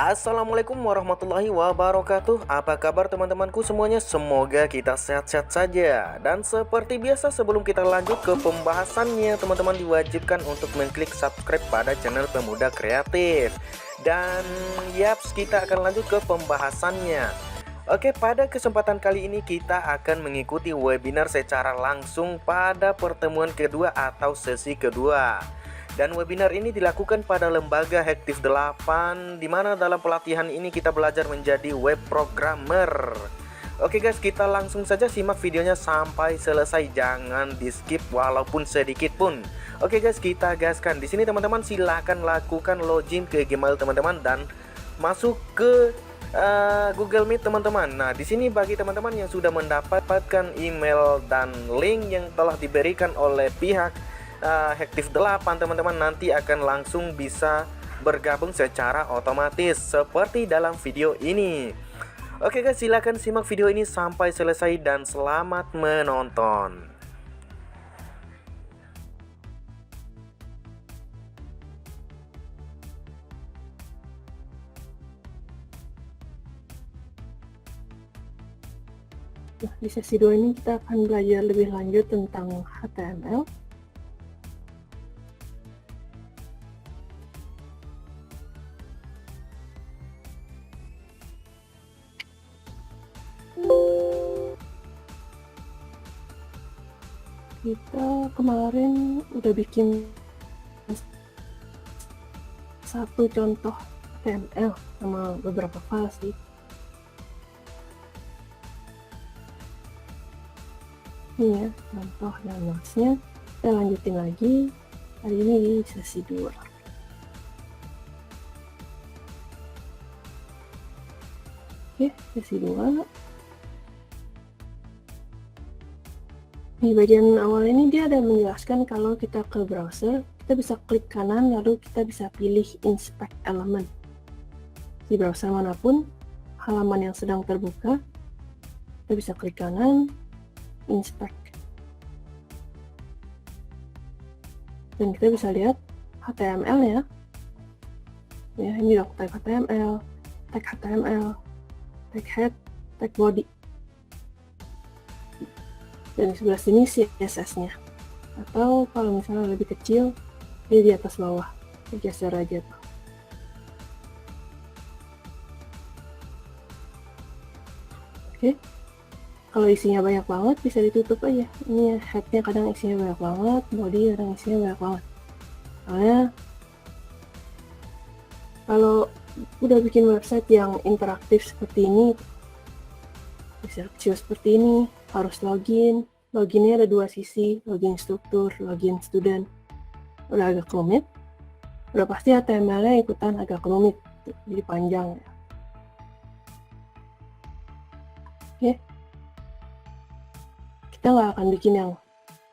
Assalamualaikum warahmatullahi wabarakatuh. Apa kabar teman-temanku semuanya? Semoga kita sehat-sehat saja. Dan seperti biasa sebelum kita lanjut ke pembahasannya, teman-teman diwajibkan untuk mengklik subscribe pada channel Pemuda Kreatif. Dan yaps, kita akan lanjut ke pembahasannya. Oke, pada kesempatan kali ini kita akan mengikuti webinar secara langsung pada pertemuan kedua atau sesi kedua. Dan webinar ini dilakukan pada lembaga Hektif 8, di mana dalam pelatihan ini kita belajar menjadi web programmer. Oke guys, kita langsung saja simak videonya sampai selesai, jangan di skip walaupun sedikit pun. Oke guys, kita gaskan. Di sini teman-teman silakan lakukan login ke Gmail teman-teman dan masuk ke Google Meet teman-teman. Nah, di sini bagi teman-teman yang sudah mendapatkan email dan link yang telah diberikan oleh pihak Hektif 8, teman-teman nanti akan langsung bisa bergabung secara otomatis seperti dalam video ini. Oke guys, silahkan simak video ini sampai selesai dan selamat menonton. Nah, di sesi 2 ini kita akan belajar lebih lanjut tentang HTML. Kita kemarin udah bikin satu contoh HTML sama beberapa file sih. Ini ya contoh dan notes-nya. Kita lanjutin lagi hari ini di sesi 2. Oke, sesi 2. Di bagian awal ini dia ada menjelaskan kalau kita ke browser, kita bisa klik kanan lalu kita bisa pilih inspect element. Di browser manapun, halaman yang sedang terbuka, kita bisa klik kanan, inspect. Dan kita bisa lihat HTML ya. Ya, ini dong tag HTML, tag HTML, tag head, tag body. Dan di sebelah sini CSS-nya. Atau kalau misalnya lebih kecil, dia di atas bawah. Geser aja tuh. Oke. Kalau isinya banyak banget, bisa ditutup aja. Ini head-nya kadang isinya banyak banget, body kadang isinya banyak banget. Soalnya, kalau udah bikin website yang interaktif seperti ini, bisa kecil seperti ini, harus login. Loginnya ada dua sisi, login struktur, login student. Udah agak rumit, udah pasti HTML-nya ikutan agak rumit, jadi panjang ya. Oke, kita nggak akan bikin yang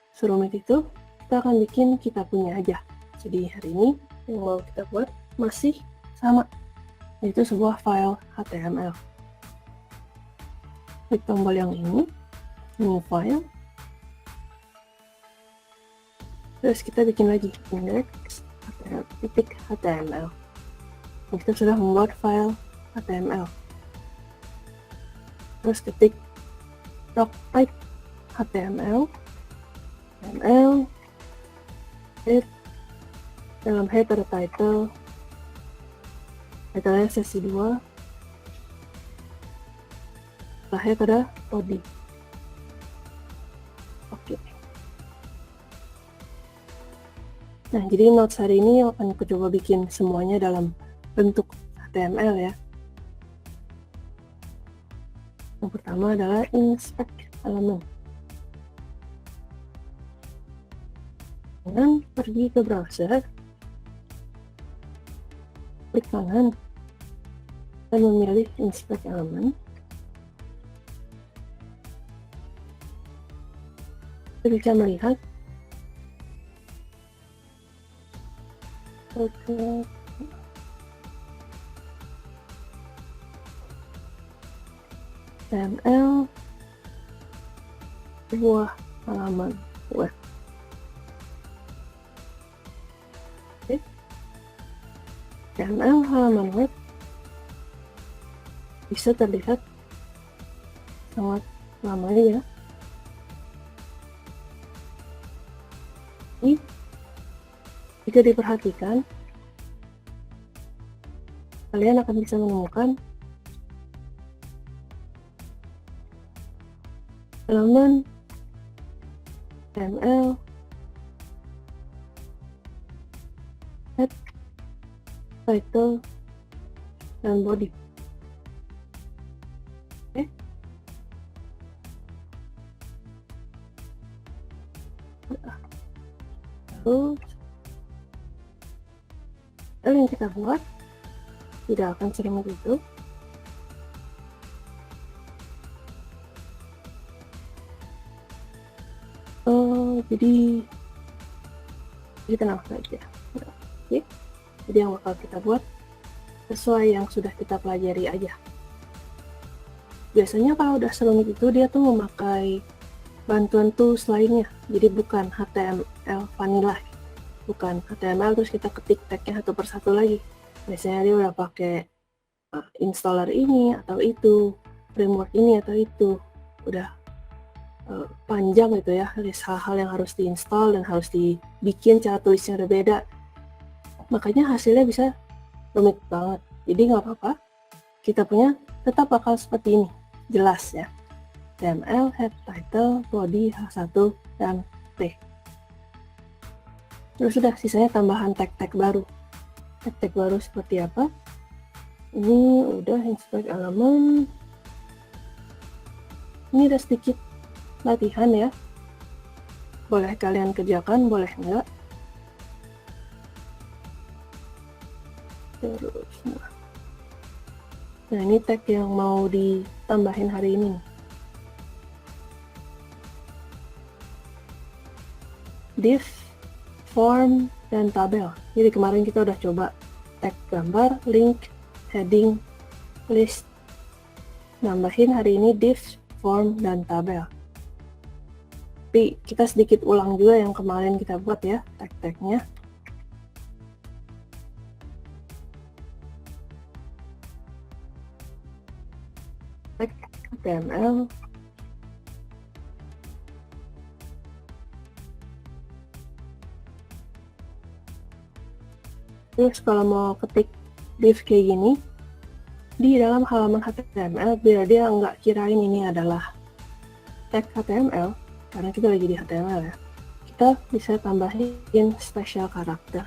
serumit itu, kita akan bikin kita punya aja. Jadi hari ini yang mau kita buat masih sama, yaitu sebuah file HTML. Klik tombol yang ini, new file. Terus kita bikin lagi index.html. Kita sudah membuat file HTML. Terus ketik doc type HTML, head, dalam head ada title, title-nya sesi 2, setelah head ada body. Oke. Nah, jadi notes hari ini akan aku coba bikin semuanya dalam bentuk HTML ya. Yang pertama adalah inspect element. Dan pergi ke browser, klik kanan, dan memilih inspect element. Kita bisa melihat HTML sebuah halaman web. Oke. HTML halaman web bisa terlihat sangat lama ya. Jadi, jika diperhatikan, kalian akan bisa menemukan elemen HTML, head, title, dan body. Oke. Terus, yang kita buat tidak akan serumit itu. Jadi tenang saja. Oke. Jadi yang bakal kita buat sesuai yang sudah kita pelajari aja. Biasanya kalau udah serumit itu dia tuh memakai bantuan tools lainnya. Jadi bukan HTML vanilla, bukan HTML terus kita ketik tagnya satu persatu lagi. Biasanya dia udah pakai installer ini atau itu, framework ini atau itu, udah panjang gitu ya, list hal-hal yang harus diinstal dan harus dibikin, cara tulisnya udah beda. Makanya hasilnya bisa rumit banget. Jadi nggak apa-apa, kita punya tetap bakal seperti ini, jelas ya. HTML, head, title, body, H1, dan T. Terus sudah, sisanya tambahan tag-tag baru. Tag-tag baru seperti apa? Ini udah inspect elemen. Ini udah sedikit latihan ya. Boleh kalian kerjakan, boleh enggak. Terus, nah ini tag yang mau ditambahin hari ini nih. Div, form, dan tabel. Jadi kemarin kita udah coba tag gambar, link, heading, list. Nambahin hari ini div, form, dan tabel. Tapi kita sedikit ulang juga yang kemarin kita buat ya, tag-tagnya. Tag HTML. Terus kalau mau ketik div kayak gini, di dalam halaman HTML, biar dia nggak kirain ini adalah tag HTML, karena kita lagi di HTML ya, kita bisa tambahin special karakter.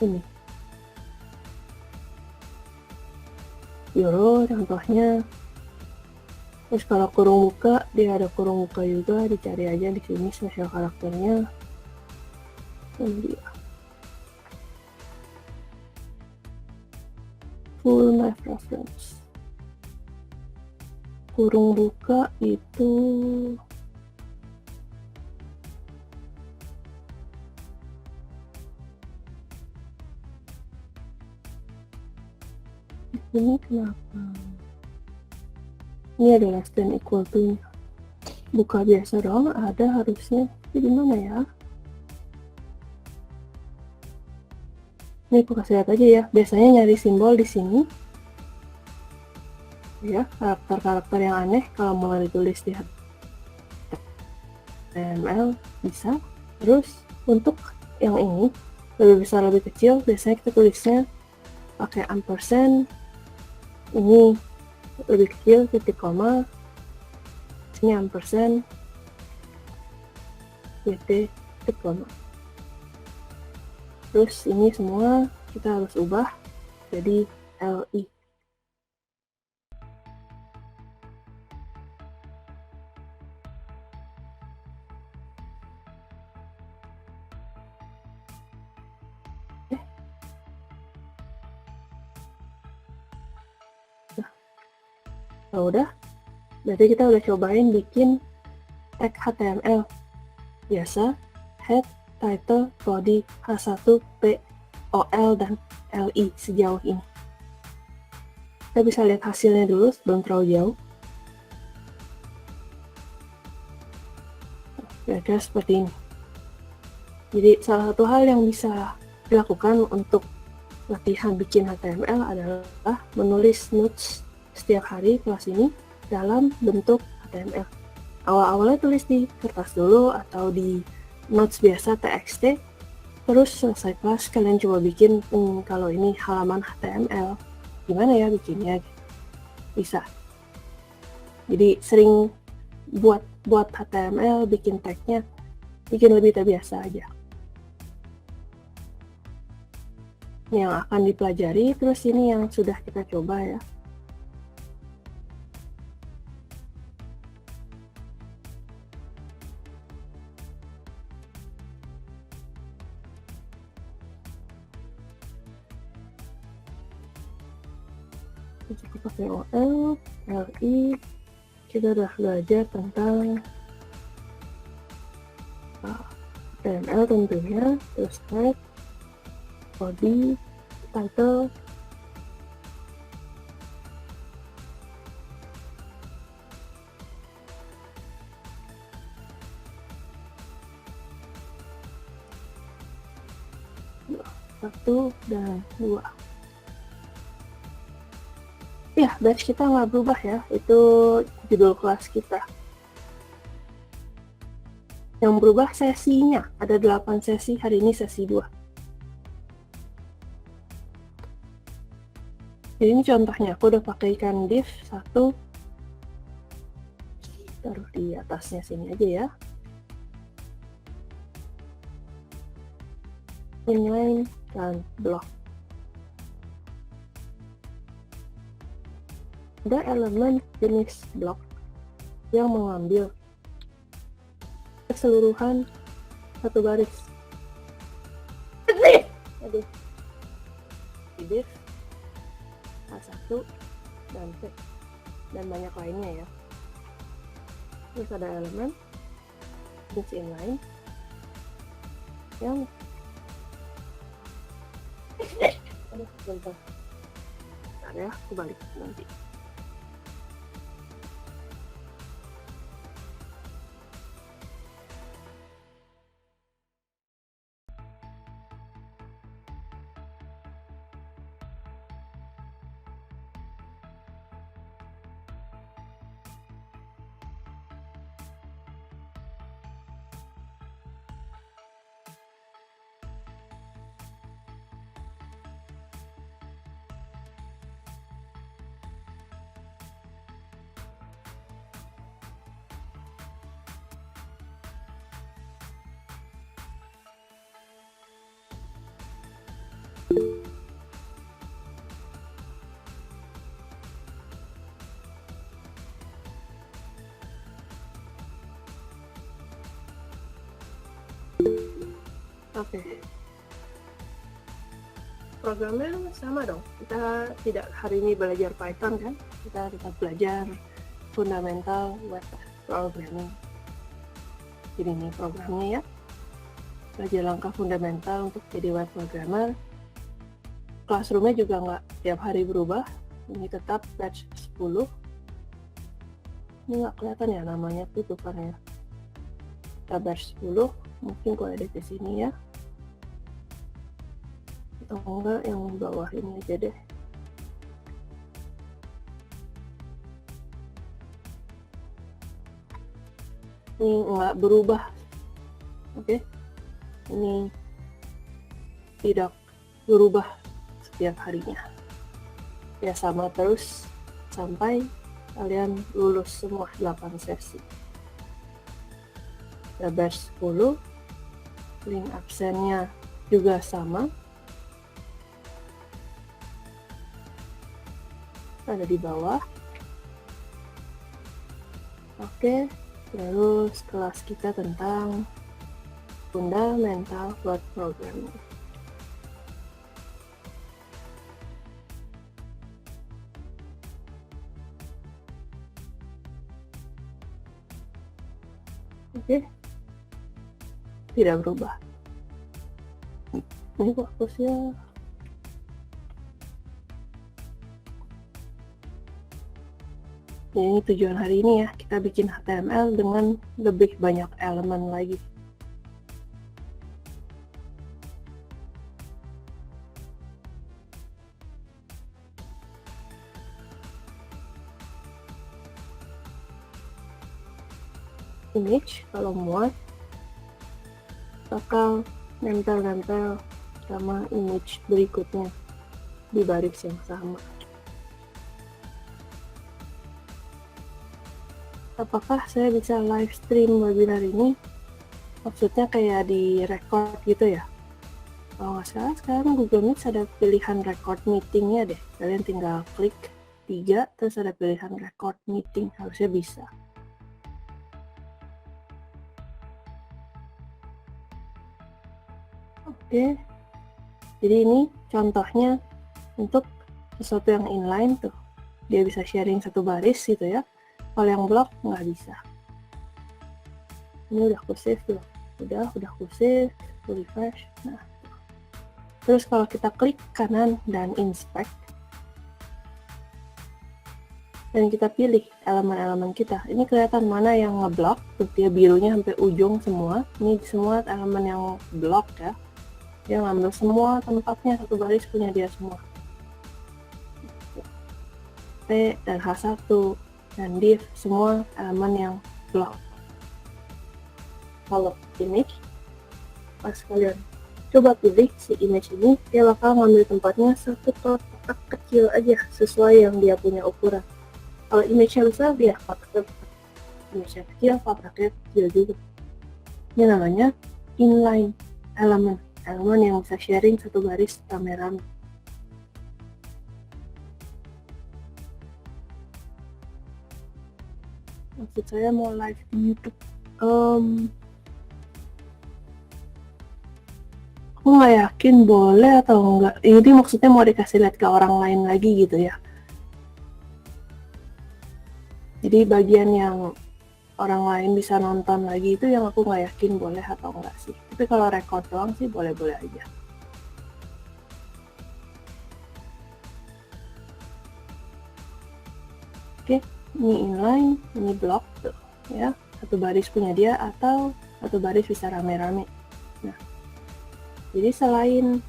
Ini euro contohnya. Terus kalau kurung buka, dia ada kurung buka juga, dicari aja di sini special karakternya. Ini dia. Full knife reference. Kurung buka itu ini kenapa? Ini adalah less than equal to. Buka biasa dong, ada harusnya. Jadi gimana ya? Ini aku kasih lihat aja ya. Biasanya nyari simbol di sini. Ya, karakter-karakter yang aneh kalau mau ditulis di HTML bisa. Terus untuk yang ini lebih besar lebih kecil, biasanya kita tulisnya pakai ampersand. Ini lebih kecil, titik koma, sini ampersand, titik koma. Terus ini semua kita harus ubah jadi LI. Nah, udah, berarti kita udah cobain bikin tag HTML biasa, head, title, body, H1, P, OL, dan LI sejauh ini. Kita bisa lihat hasilnya dulu sebelum terlalu jauh. Kira-kira seperti ini. Jadi salah satu hal yang bisa dilakukan untuk latihan bikin HTML adalah menulis notes setiap hari kelas ini dalam bentuk HTML. Awal-awalnya tulis di kertas dulu atau di notes biasa TXT, terus selesai kelas kalian coba bikin kalau ini halaman HTML, gimana ya bikinnya? Bisa. Jadi sering buat HTML, bikin tag-nya, bikin lebih terbiasa aja. Ini yang akan dipelajari, terus ini yang sudah kita coba ya. Kita pakai OL, LI, kita udah belajar tentang HTML tentunya, terus tag, body, title, satu dan dua. Ya, batch kita nggak berubah ya, itu judul kelas kita. Yang berubah sesinya, ada 8 sesi, hari ini sesi 2. Jadi ini contohnya, aku udah pakaikan div 1, taruh di atasnya sini aja ya. Inline dan block. Ada elemen jenis blok yang mengambil keseluruhan satu baris. Aduh. Div A1 dan T dan banyak lainnya ya. Terus ada elemen jenis inline yang bentar ya, aku balik nanti. Oke. Programnya sama dong. Kita tidak hari ini belajar Python kan? Kita tetap belajar fundamental web programming. Jadi ini programnya ya. Belajar langkah fundamental untuk jadi web programmer. Classroomnya juga nggak tiap hari berubah. Ini tetap batch 10. Ini nggak kelihatan ya namanya tutupannya. Kita batch 10. Mungkin kalau ada di sini ya. Atau enggak yang bawah ini aja deh. Ini enggak berubah. Oke. Ini tidak berubah setiap harinya. Ya sama terus sampai kalian lulus semua 8 sesi. Ya batch 10. Link absennya juga sama. Ada di bawah. Oke, terus kelas kita tentang fundamental web programming. Oke, tidak berubah. Ini fokusnya ini tujuan hari ini ya, kita bikin HTML dengan lebih banyak elemen lagi. image kalau muat bakal nempel-nempel sama image berikutnya di baris yang sama. Apakah saya bisa live stream webinar ini? Maksudnya kayak di record gitu ya? Kalau nggak salah sekarang Google Meet ada pilihan record meetingnya deh. Kalian tinggal klik 3 terus ada pilihan record meeting, harusnya bisa. Oke, jadi ini contohnya untuk sesuatu yang inline tuh. Dia bisa sharing satu baris gitu ya. Kalau yang block nggak bisa. Ini udah aku save tuh. Udah aku save, aku refresh. Nah, terus kalau kita klik kanan dan inspect, dan kita pilih elemen-elemen kita, ini kelihatan mana yang ngeblok, tuh dia birunya sampai ujung semua. Ini semua elemen yang block ya. Dia ngambil semua tempatnya, satu baris punya dia semua. P dan H1 dan div, semua elemen yang block. Kalau image, pas kalian coba pilih si image ini, dia bakal ngambil tempatnya satu kotak kecil aja sesuai yang dia punya ukuran. Kalau image-nya besar, dia kotaknya besar. Image-nya kecil, kotaknya kecil juga. Ini namanya inline elemen yang bisa sharing satu baris rame-rame. Maksud saya mau live di YouTube. Aku nggak yakin boleh atau enggak. Ini maksudnya mau dikasih lihat ke orang lain lagi gitu ya. Jadi bagian yang orang lain bisa nonton lagi itu yang aku nggak yakin boleh atau enggak sih. Tapi kalau record doang sih boleh-boleh aja. Oke, ini inline, ini block tuh ya. Satu baris punya dia atau satu baris bisa rame-rame. Nah, jadi selain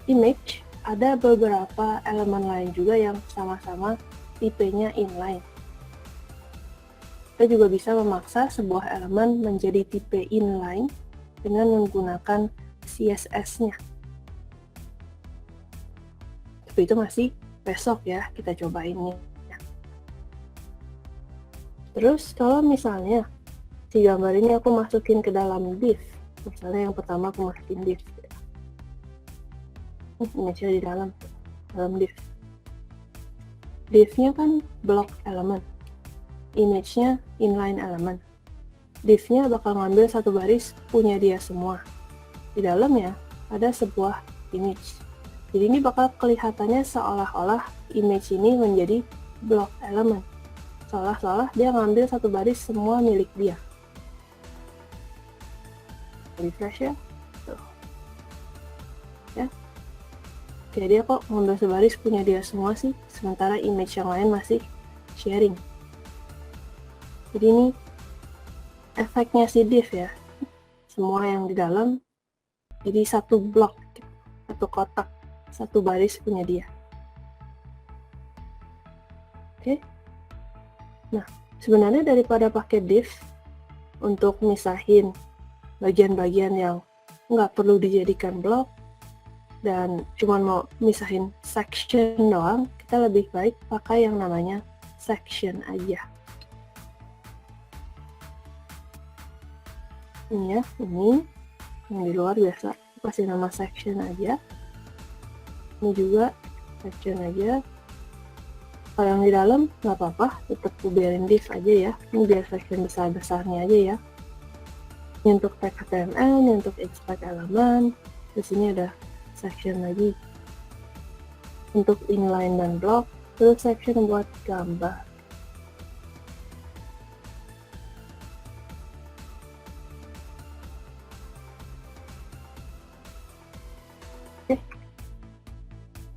image, ada beberapa elemen lain juga yang sama-sama tipenya inline. Kita juga bisa memaksa sebuah elemen menjadi tipe inline dengan menggunakan CSS-nya. Tapi itu masih besok ya, kita cobain nih. Terus kalau misalnya si gambar ini aku masukin ke dalam div, misalnya yang pertama aku masukin div, image-nya di dalam div. Div-nya kan block elemen, image-nya inline elemen. Div-nya bakal ngambil satu baris punya dia semua. Di dalamnya ada sebuah image. Jadi ini bakal kelihatannya seolah-olah image ini menjadi block elemen. Seolah-olah dia ngambil satu baris semua milik dia. Refresh ya. Tuh. Ya. Oke, dia kok ngambil sebaris punya dia semua sih, sementara image yang lain masih sharing. Jadi ini efeknya si div ya. Semua yang di dalam jadi satu blok, satu kotak, satu baris punya dia. Oke. Nah, sebenarnya daripada pakai div untuk misahin bagian-bagian yang nggak perlu dijadikan blok dan cuma mau misahin section doang, kita lebih baik pakai yang namanya section aja. Ini ya, ini yang di luar biasa kasih nama section aja. Ini juga section aja. Kalau yang di dalam nggak apa-apa, tetap biarin div aja ya. Ini biar section besar-besarnya aja ya. Ini untuk tag HTML, ini untuk expect elemen. Di sini ada section lagi untuk inline dan block, terus section buat gambar. Oke.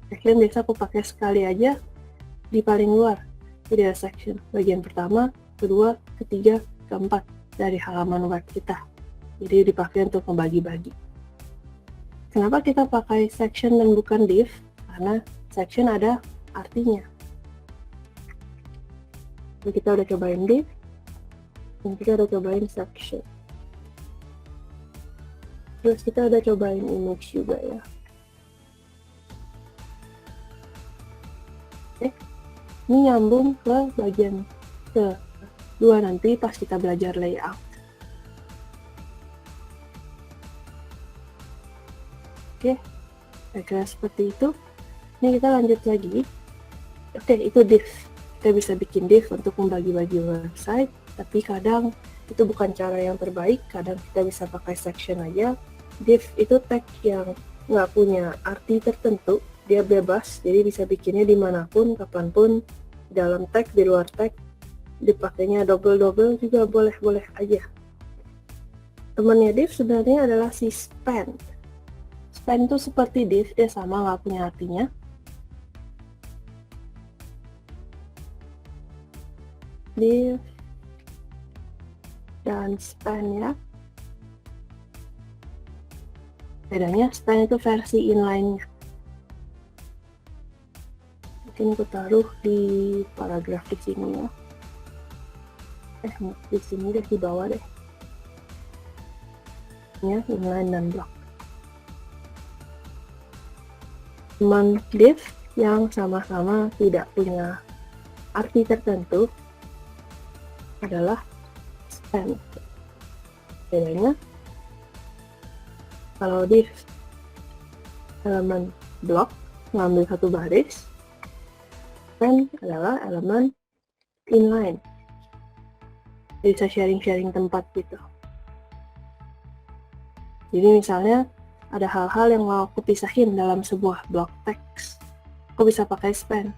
Section biasa aku pakai sekali aja di paling luar. Jadi ada section bagian pertama, kedua, ketiga, keempat dari halaman web kita. Jadi dipakai untuk membagi-bagi. Kenapa kita pakai section dan bukan div? Karena section ada artinya. Jadi kita udah cobain div, Dan kita udah cobain section. Terus kita udah cobain image juga ya. Oke, ini nyambung ke bagian kedua nanti pas kita belajar layout. Oke, kira-kira seperti itu. Ini kita lanjut lagi. Oke, itu div. Kita bisa bikin div untuk membagi-bagi website, tapi kadang itu bukan cara yang terbaik. Kadang kita bisa pakai section aja. Div itu tag yang nggak punya arti tertentu, dia bebas, jadi bisa bikinnya dimanapun, kapanpun, dalam tag, di luar tag, dipakainya double-double juga boleh-boleh aja. Temannya div sebenarnya adalah si span. Span itu seperti div, dia sama, nggak punya artinya. Div dan span ya. Bedanya span itu versi inline-nya. Mungkin aku taruh di paragraf di sini ya. Di sini deh, di bawah deh. Ya, inline dan block. Teman div yang sama-sama tidak punya arti tertentu adalah span. Bedanya, kalau div elemen block ngambil satu baris, span adalah elemen inline. Bisa sharing-sharing tempat gitu. Jadi misalnya ada hal-hal yang mau aku pisahin dalam sebuah blok teks, aku bisa pakai span.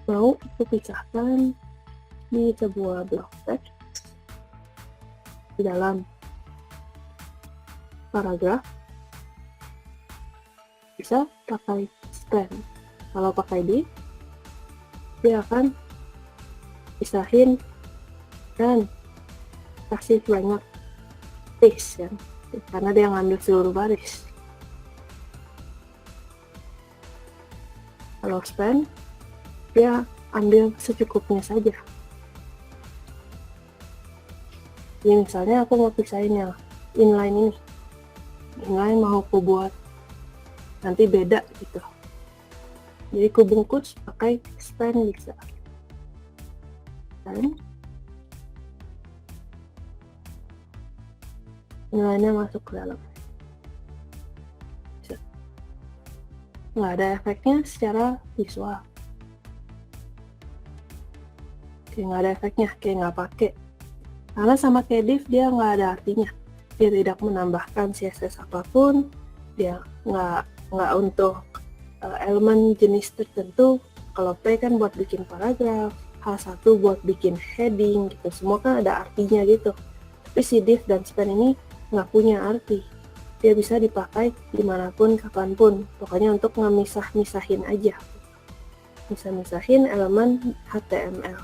Mau aku pisahkan di sebuah blok teks di dalam paragraf, bisa pakai span. Kalau pakai div, dia akan pisahin dan kasih banyak space ya, karena dia ngambil seluruh baris. Kalau span, dia ambil secukupnya saja. Jadi misalnya aku mau pisahin yang inline ini, inline mau aku buat nanti beda gitu, jadi aku bungkus pakai span bisa. Dan inline-nya masuk ke dalam. Bisa. Nggak ada efeknya secara visual. Kayak nggak ada efeknya, kayak nggak pakai. Karena sama kayak div, dia nggak ada artinya. Dia tidak menambahkan CSS apapun, dia nggak untuk elemen jenis tertentu. Kalau P kan buat bikin paragraf, H1 buat bikin heading gitu, semua kan ada artinya gitu. Tapi si div dan span ini nggak punya arti. Dia bisa dipakai dimanapun, kapanpun. Pokoknya untuk ngemisah-misahin aja. Misah-misahin elemen HTML.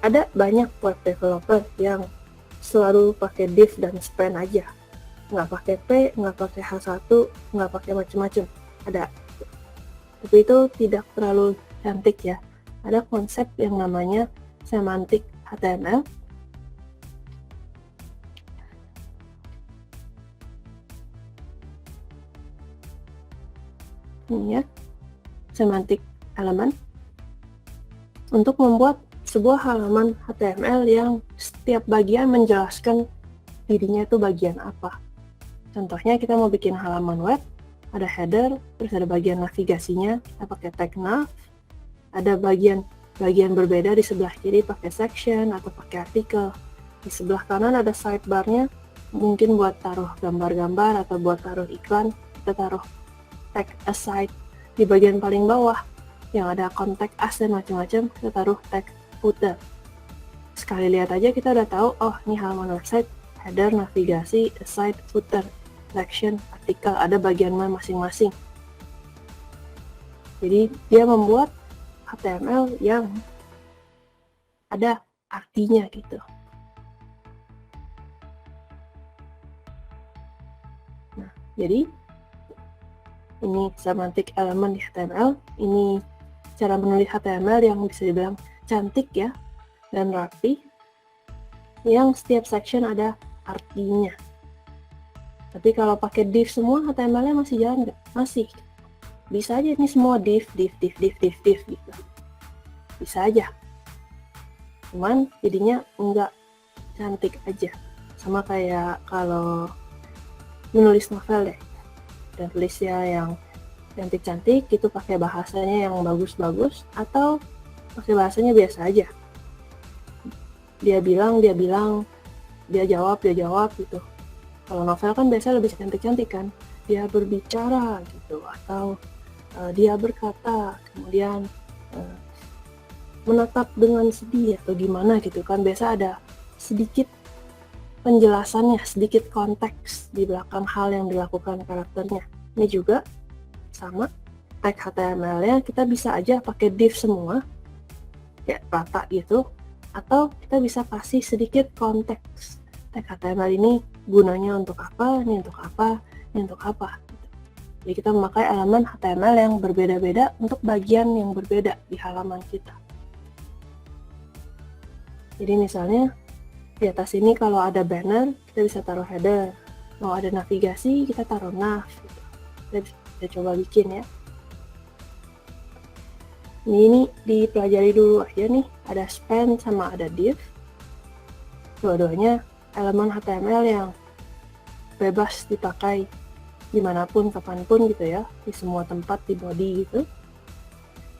Ada banyak web developer yang selalu pakai div dan span aja. Nggak pakai P, nggak pakai H1, nggak pakai macam-macam. Ada. Tapi itu tidak terlalu cantik ya. Ada konsep yang namanya semantik HTML. Ini ya, semantik elemen. Untuk membuat sebuah halaman HTML yang setiap bagian menjelaskan dirinya itu bagian apa. Contohnya kita mau bikin halaman web, ada header, terus ada bagian navigasinya, kita pakai tag nav, ada bagian berbeda di sebelah kiri pakai section atau pakai artikel. Di sebelah kanan ada sidebar-nya, mungkin buat taruh gambar-gambar atau buat taruh iklan, kita taruh tag aside. Di bagian paling bawah yang ada contact us dan macam-macam, kita taruh tag footer. Sekali lihat aja kita udah tahu, oh ini halaman website, header, navigasi, aside, footer, section, artikel, ada bagian masing-masing. Jadi dia membuat HTML yang ada artinya gitu. Nah, jadi Ini semantic element di HTML. Ini cara menulis HTML yang bisa dibilang cantik ya, dan rapi, yang setiap section ada artinya. Tapi kalau pakai div semua, HTML-nya masih jalan nggak? Masih. Bisa aja ini semua div gitu. Bisa aja. Cuman jadinya nggak cantik aja. Sama kayak kalau menulis novel deh. Dan tulisnya yang cantik-cantik, itu pakai bahasanya yang bagus-bagus, atau pakai bahasanya biasa aja. Dia bilang, dia jawab gitu. Kalau novel kan biasanya lebih cantik-cantik kan, dia berbicara gitu, atau dia berkata, kemudian menatap dengan sedih atau gimana gitu kan, biasa ada sedikit penjelasannya, sedikit konteks di belakang hal yang dilakukan karakternya. Ini juga sama, tag HTML-nya kita bisa aja pakai div semua, kayak rata gitu, atau kita bisa kasih sedikit konteks. Tag HTML ini gunanya untuk apa, ini untuk apa, ini untuk apa. Jadi kita memakai elemen HTML yang berbeda-beda untuk bagian yang berbeda di halaman kita. Jadi misalnya di atas ini kalau ada banner, kita bisa taruh header. Mau ada navigasi, kita taruh nav. Gitu. Kita coba bikin ya. Ini dipelajari dulu aja nih, ada span sama ada div. Dua-duanya elemen HTML yang bebas dipakai dimanapun, kapanpun gitu ya, di semua tempat, di body gitu.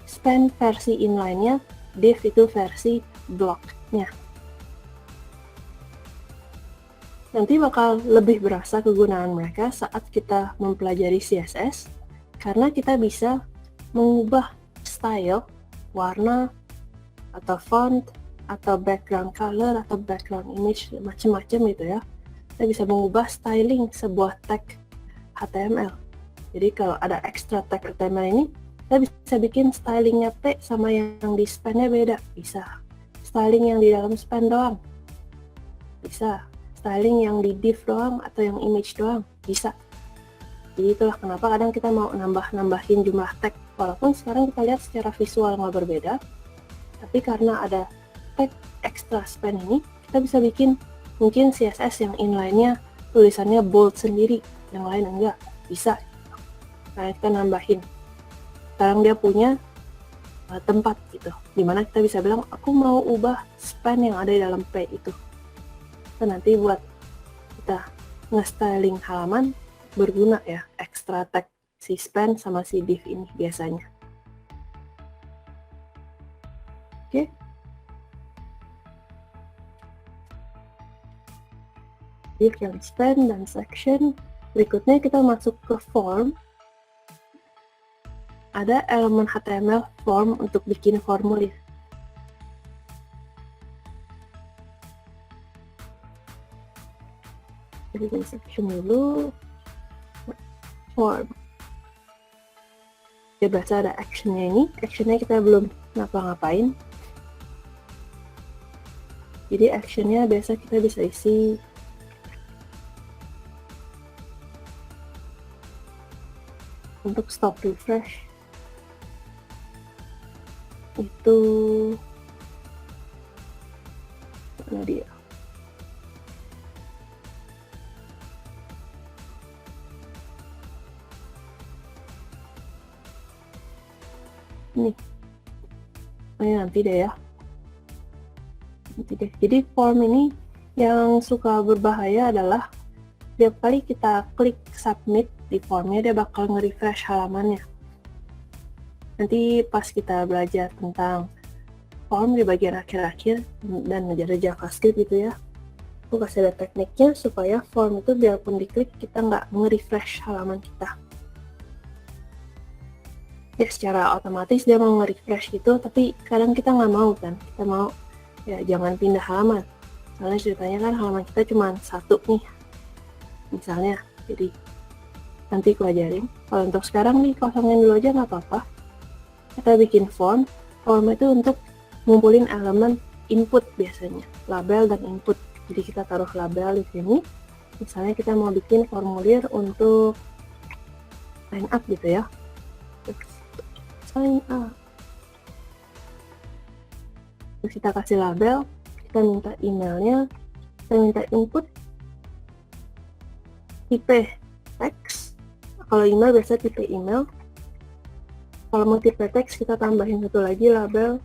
Span versi inline-nya, div itu versi block-nya. Nanti bakal lebih berasa kegunaan mereka saat kita mempelajari CSS, karena kita bisa mengubah style, warna, atau font, atau background color, atau background image, macam-macam gitu ya. Kita bisa mengubah styling sebuah tag HTML. Jadi kalau ada extra tag HTML ini, kita bisa bikin stylingnya P sama yang di span-nya beda. Bisa. Styling yang di dalam span doang. Bisa. Styling yang di div doang atau yang image doang. Bisa. Jadi itulah kenapa kadang kita mau nambahin jumlah tag. Walaupun sekarang kita lihat secara visual nggak berbeda, tapi karena ada tag extra span ini, kita bisa bikin mungkin CSS yang inline-nya tulisannya bold sendiri, yang lain enggak. Bisa. Nah, kita nambahin. Sekarang dia punya tempat gitu, dimana kita bisa bilang, aku mau ubah span yang ada di dalam P itu. Dan nanti buat kita nge-styling halaman, berguna ya extra tag si span sama si div ini biasanya. Oke. Div yang span dan section. Berikutnya kita masuk ke form. Ada elemen HTML form untuk bikin formulir. Jadi dari section dulu, form. Dia berasa ada actionnya ini. Actionnya kita belum ngapa-ngapain. Jadi actionnya biasa kita bisa isi untuk stop refresh. Itu mana dia? Ini nanti deh ya. Nanti deh. Jadi form ini yang suka berbahaya adalah setiap kali kita klik submit di formnya, dia bakal nge-refresh halamannya. Nanti pas kita belajar tentang form di bagian akhir-akhir dan ngejar JavaScript gitu ya, aku kasih ada tekniknya supaya form itu biarpun diklik kita nggak nge-refresh halaman kita. Ya secara otomatis dia mau nge-refresh gitu, tapi kadang kita nggak mau kan, kita mau ya jangan pindah halaman. Soalnya ceritanya kan halaman kita cuma satu nih, misalnya. Jadi nanti aku ajarin. Kalau untuk sekarang nih kosongin dulu aja nggak apa-apa. Kita bikin form. Form itu untuk ngumpulin elemen input biasanya, label dan input. Jadi kita taruh label di sini. Misalnya kita mau bikin formulir untuk sign up gitu ya. Sign up. Terus kita kasih label, kita minta emailnya, kita minta input tipe teks. Kalau email biasa tipe email. Kalau mau tipe teks kita tambahin satu lagi label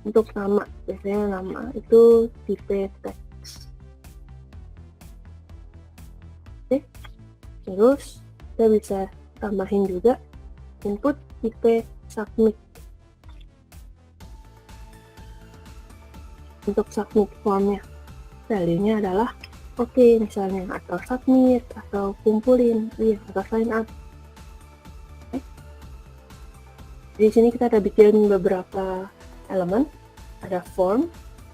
untuk nama. Biasanya nama itu tipe teks. Oke. Terus kita bisa tambahin juga input tipe submit. Untuk submit formnya, value-nya adalah oke, misalnya, atau submit, atau kumpulin, atau sign up. Oke. Di sini kita ada bikin beberapa elemen. Ada form,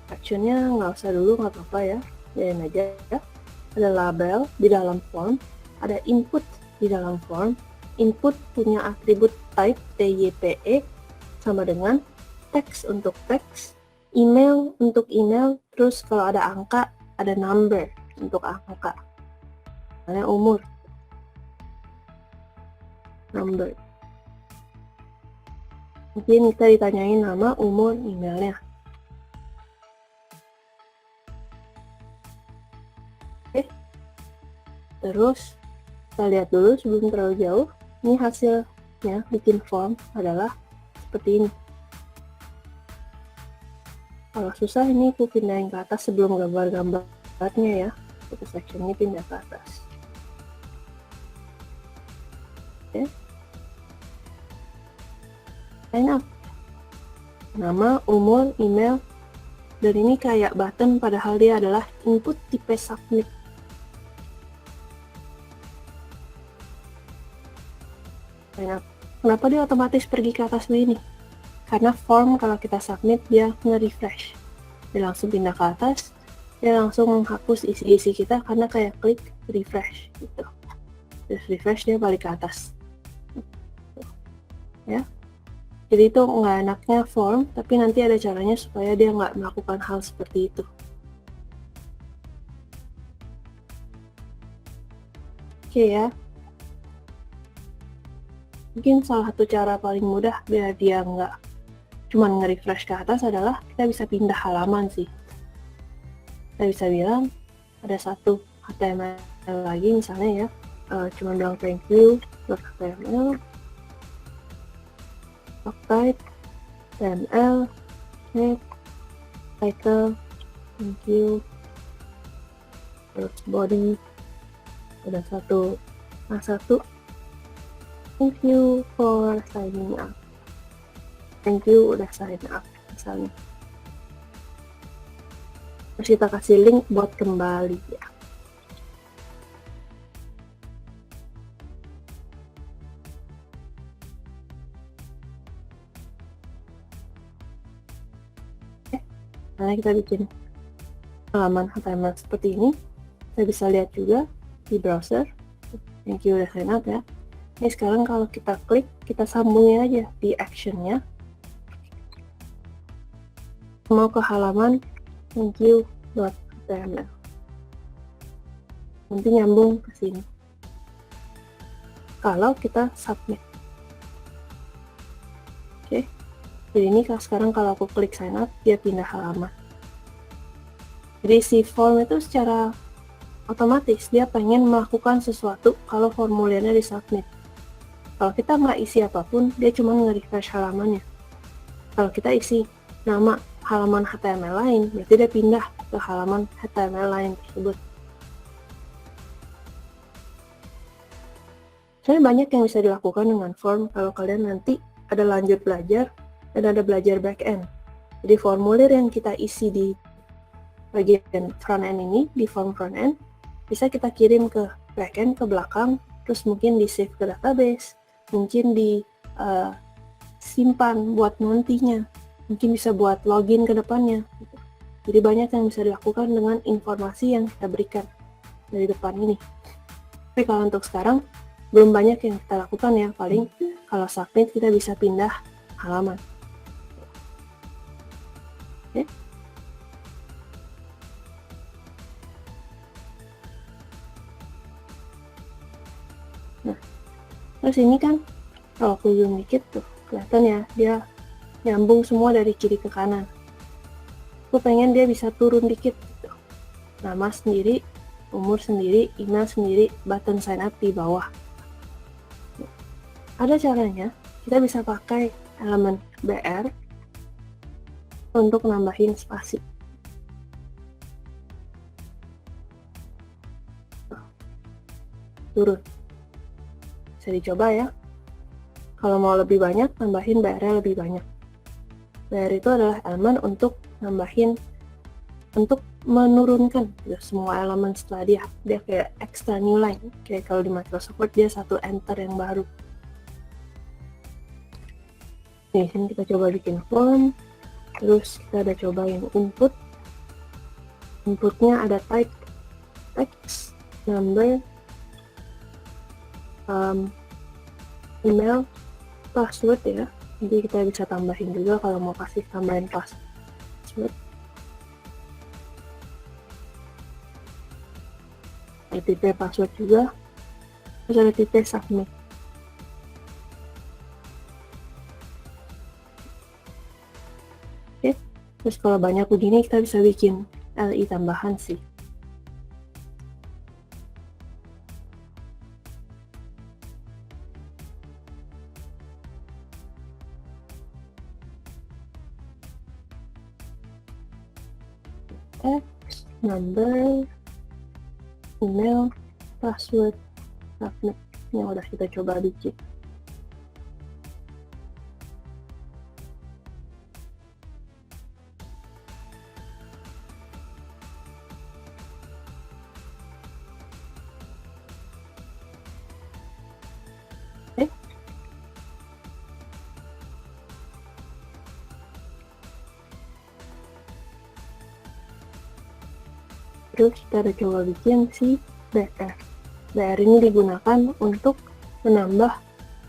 actionnya nggak usah dulu, nggak apa-apa ya, biarin aja ya. Ada label di dalam form, ada input di dalam form. Input punya atribut type type sama dengan teks untuk teks, email untuk email, terus kalau ada angka, ada number untuk angka. Misalnya umur, number. Mungkin kita ditanyain nama, umur, emailnya. Oke. Terus kita lihat dulu sebelum terlalu jauh. Ini hasilnya bikin form adalah seperti ini. Kalau susah ini aku pindahin ke atas sebelum gambar-gambarnya ya. Untuk section ini pindah ke atas. Oke. Sign up. Nama, umur, email. Dan ini kayak button padahal dia adalah input tipe submit. Sign up. Kenapa dia otomatis pergi ke atas begini? Karena form kalau kita submit dia nge-refresh, dia langsung pindah ke atas, dia langsung menghapus isi-isi kita karena kayak klik refresh gitu. Terus refresh dia balik ke atas ya. Jadi itu nggak enaknya form, tapi nanti ada caranya supaya dia nggak melakukan hal seperti itu. Oke ya, mungkin salah satu cara paling mudah biar dia nggak cuman nge-refresh ke atas adalah kita bisa pindah halaman sih. Kita bisa bilang ada satu HTML lagi misalnya ya, cuman bilang thank you .html, type HTML, title thank you, terus body ada satu thank you for signing up. Thank you udah sign up misalnya. Terus kita kasih link buat kembali ya. Nah, kita bikin halaman HTML seperti ini. Kita bisa lihat juga di browser. Thank you udah sign up ya. Ini sekarang kalau kita klik, kita sambungin aja di actionnya. Mau ke halaman thank you.html. Nanti nyambung ke sini. Kalau kita submit. Oke. Jadi ini sekarang kalau aku klik sign up, dia pindah halaman. Jadi si form itu secara otomatis dia pengen melakukan sesuatu kalau formulirnya disubmit. Kalau kita nggak isi apapun, dia cuma nge-refresh halamannya. Kalau kita isi nama halaman HTML lain, berarti dia pindah ke halaman HTML lain tersebut. Sebenarnya banyak yang bisa dilakukan dengan form kalau kalian nanti ada lanjut belajar dan ada belajar back-end. Jadi formulir yang kita isi di bagian front-end ini, di form front-end, bisa kita kirim ke back-end, ke belakang, terus mungkin di-save ke database, mungkin disimpan buat nantinya, mungkin bisa buat login ke depannya. Jadi banyak yang bisa dilakukan dengan informasi yang kita berikan dari depan ini. Tapi kalau untuk sekarang, belum banyak yang kita lakukan ya, paling kalau submit kita bisa pindah halaman. Oke. Nah, Terus ini kan kalau aku zoom dikit tuh kelihatan ya, dia nyambung semua dari kiri ke kanan. Aku pengen dia bisa turun dikit gitu. Nama sendiri, umur sendiri, email sendiri, button sign up di bawah. Ada caranya, kita bisa pakai elemen BR untuk nambahin spasi. Turun. Bisa dicoba ya. Kalau mau lebih banyak, tambahin BR-nya lebih banyak. BR itu adalah elemen untuk nambahin, untuk menurunkan gitu, semua elemen setelah dia. Dia kayak extra new line. Kayak kalau di Microsoft Word dia satu enter yang baru. Nih, sini kita coba bikin form. Terus kita ada cobain input. Inputnya ada type, text, number, email, password ya. Jadi kita bisa tambahin juga kalau mau kasih tambahin password. Ada tipe password juga. Terus ada tipe submit. Oke. Terus kalau banyak begini kita bisa bikin LI tambahan sih. Text, number, email, password, submit. Yang udah kita coba bikin. Oke. Terus kita ada coba bikin si BR. BR ini digunakan untuk menambah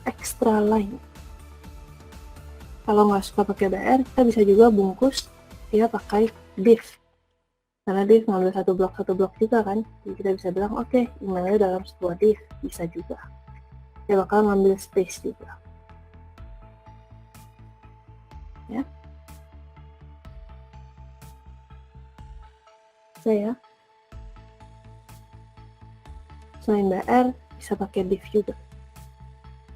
extra line. Kalau nggak suka pakai BR, kita bisa juga bungkus dia pakai div. Karena div ngambil satu blok juga kan. Jadi kita bisa bilang, oke, emailnya dalam sebuah div. Bisa juga. Dia bakal ngambil space juga. Ya. Saya selain BR bisa pakai div juga.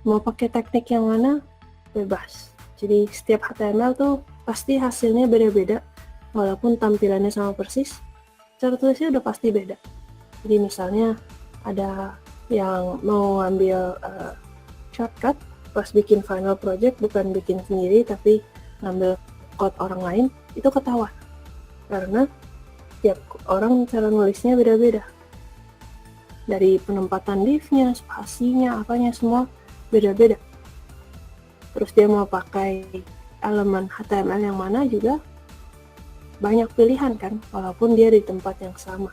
Mau pakai teknik yang mana? Bebas. Jadi setiap HTML tuh pasti hasilnya beda-beda, walaupun tampilannya sama persis, cara tulisnya udah pasti beda. Jadi misalnya ada yang mau ngambil shortcut pas bikin final project, bukan bikin sendiri tapi ngambil code orang lain, itu ketahuan. Karena tiap orang cara nulisnya beda-beda. Dari penempatan div-nya, spasinya, apanya semua beda-beda. Terus dia mau pakai elemen HTML yang mana juga banyak pilihan kan, walaupun dia di tempat yang sama.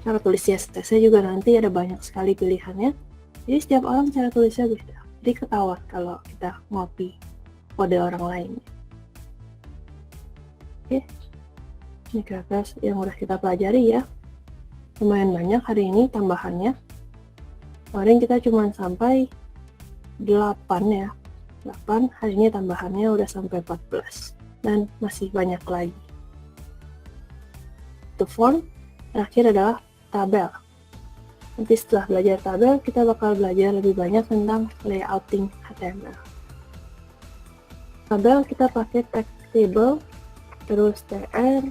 Cara tulis CSS-nya juga nanti ada banyak sekali pilihannya. Jadi setiap orang cara tulisnya beda. Jadi ketahuan kalau kita ngopi kode orang lain. Oke, ini kira-kira yang udah kita pelajari ya. Lumayan banyak hari ini tambahannya. Kemarin kita cuma sampai 8 ya. 8, hari ini tambahannya udah sampai 14. Dan masih banyak lagi. Itu form, terakhir adalah tabel. Nanti setelah belajar tabel, kita bakal belajar lebih banyak tentang layouting HTML. Tabel kita pakai text table, terus tr,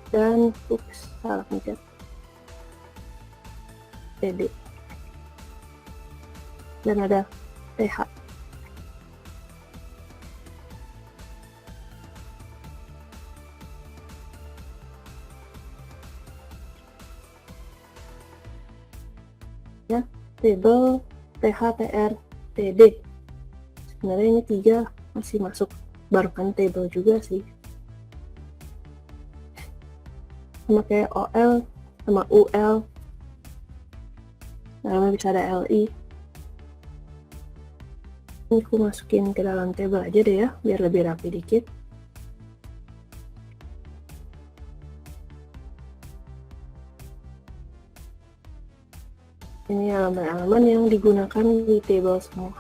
dan salah mencet td, dan ada th. Ya, table, th, tr, td. Sebenarnya ini 3 masih masuk, baru kan table juga sih. Sama kayak OL sama UL, dalamnya bisa ada LI. Ini aku masukin ke dalam table aja deh ya, biar lebih rapi dikit. Ini elemen-elemen yang digunakan di table semua.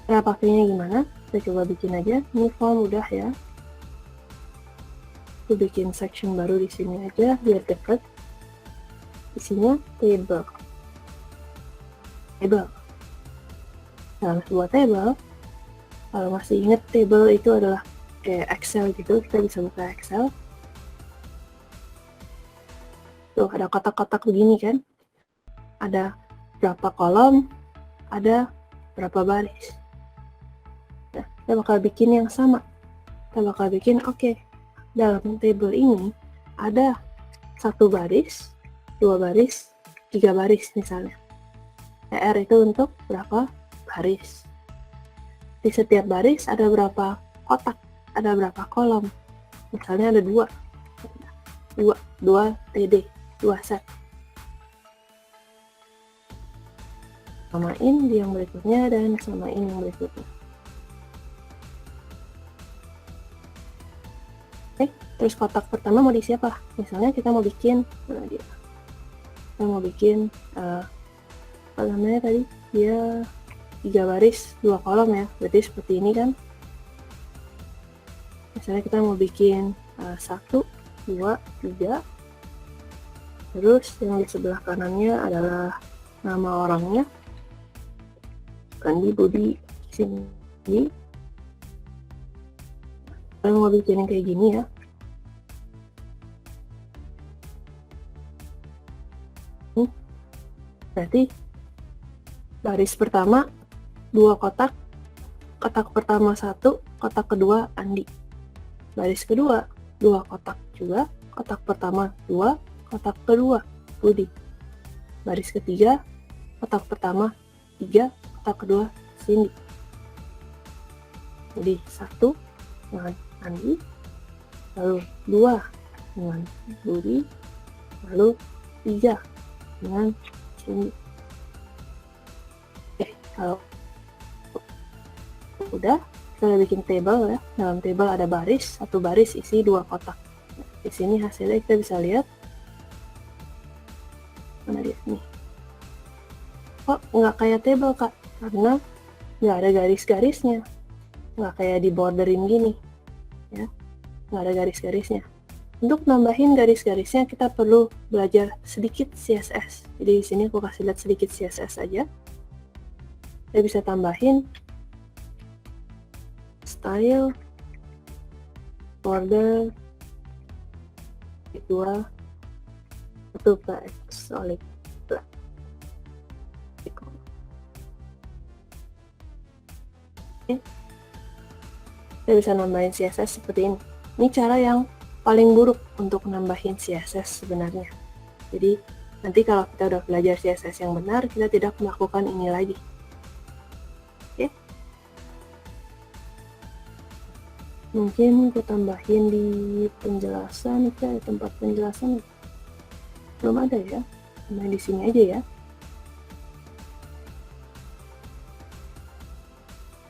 Cara pakainya gimana? Kita coba bikin aja. Ini form udah ya. Aku bikin section baru di sini aja biar deket. Isinya table. Dalam sebuah table, kalau masih ingat table itu adalah kayak Excel gitu, kita bisa buka Excel. Tuh ada kotak-kotak begini kan. Ada berapa kolom, ada berapa baris. Nah, kita bakal bikin yang sama. Kita bakal bikin, dalam table ini ada 1 baris, 2 baris, 3 baris misalnya. PR itu untuk berapa baris. Di setiap baris ada berapa kotak, ada berapa kolom. Misalnya ada 2 TD, 2 set. Samain di yang berikutnya dan samain yang berikutnya. Terus kotak pertama mau diisi apa? Misalnya kita mau bikin, kita mau bikin apa namanya tadi, dia 3 baris 2 kolom ya, berarti seperti ini kan. Misalnya kita mau bikin 1, 2, 3, terus yang di sebelah kanannya adalah nama orangnya, Kandi, Budi, sini. Kita mau bikin yang kayak gini ya. Berarti baris pertama 2 kotak, kotak pertama 1, kotak kedua Andi. Baris kedua 2 kotak juga, kotak pertama 2, kotak kedua Budi. Baris ketiga kotak pertama 3, kotak kedua Cindy. Jadi 1 dengan Andi, lalu 2 dengan Budi, lalu 3 dengan Cindy. Kalau udah, kita udah bikin table ya. Dalam table ada baris, 1 baris isi 2 kotak. Nah, di sini hasilnya kita bisa lihat. Mana dia nih? Kok nggak kayak table kak? Karena nggak ada garis-garisnya, nggak kayak di borderin gini, ya. Nggak ada garis-garisnya. Untuk nambahin garis-garisnya kita perlu belajar sedikit CSS. Jadi di sini aku kasih lihat sedikit CSS aja. Saya bisa tambahin style, border, dua, satu black, solid black. Oke. Saya bisa nambahin CSS seperti ini. Ini cara yang paling buruk untuk nambahin CSS sebenarnya. Jadi nanti kalau kita udah belajar CSS yang benar, kita tidak melakukan ini lagi. Oke. Mungkin aku tambahin di penjelasan, kita ada tempat penjelasan. Belum ada ya. Main di sini aja ya.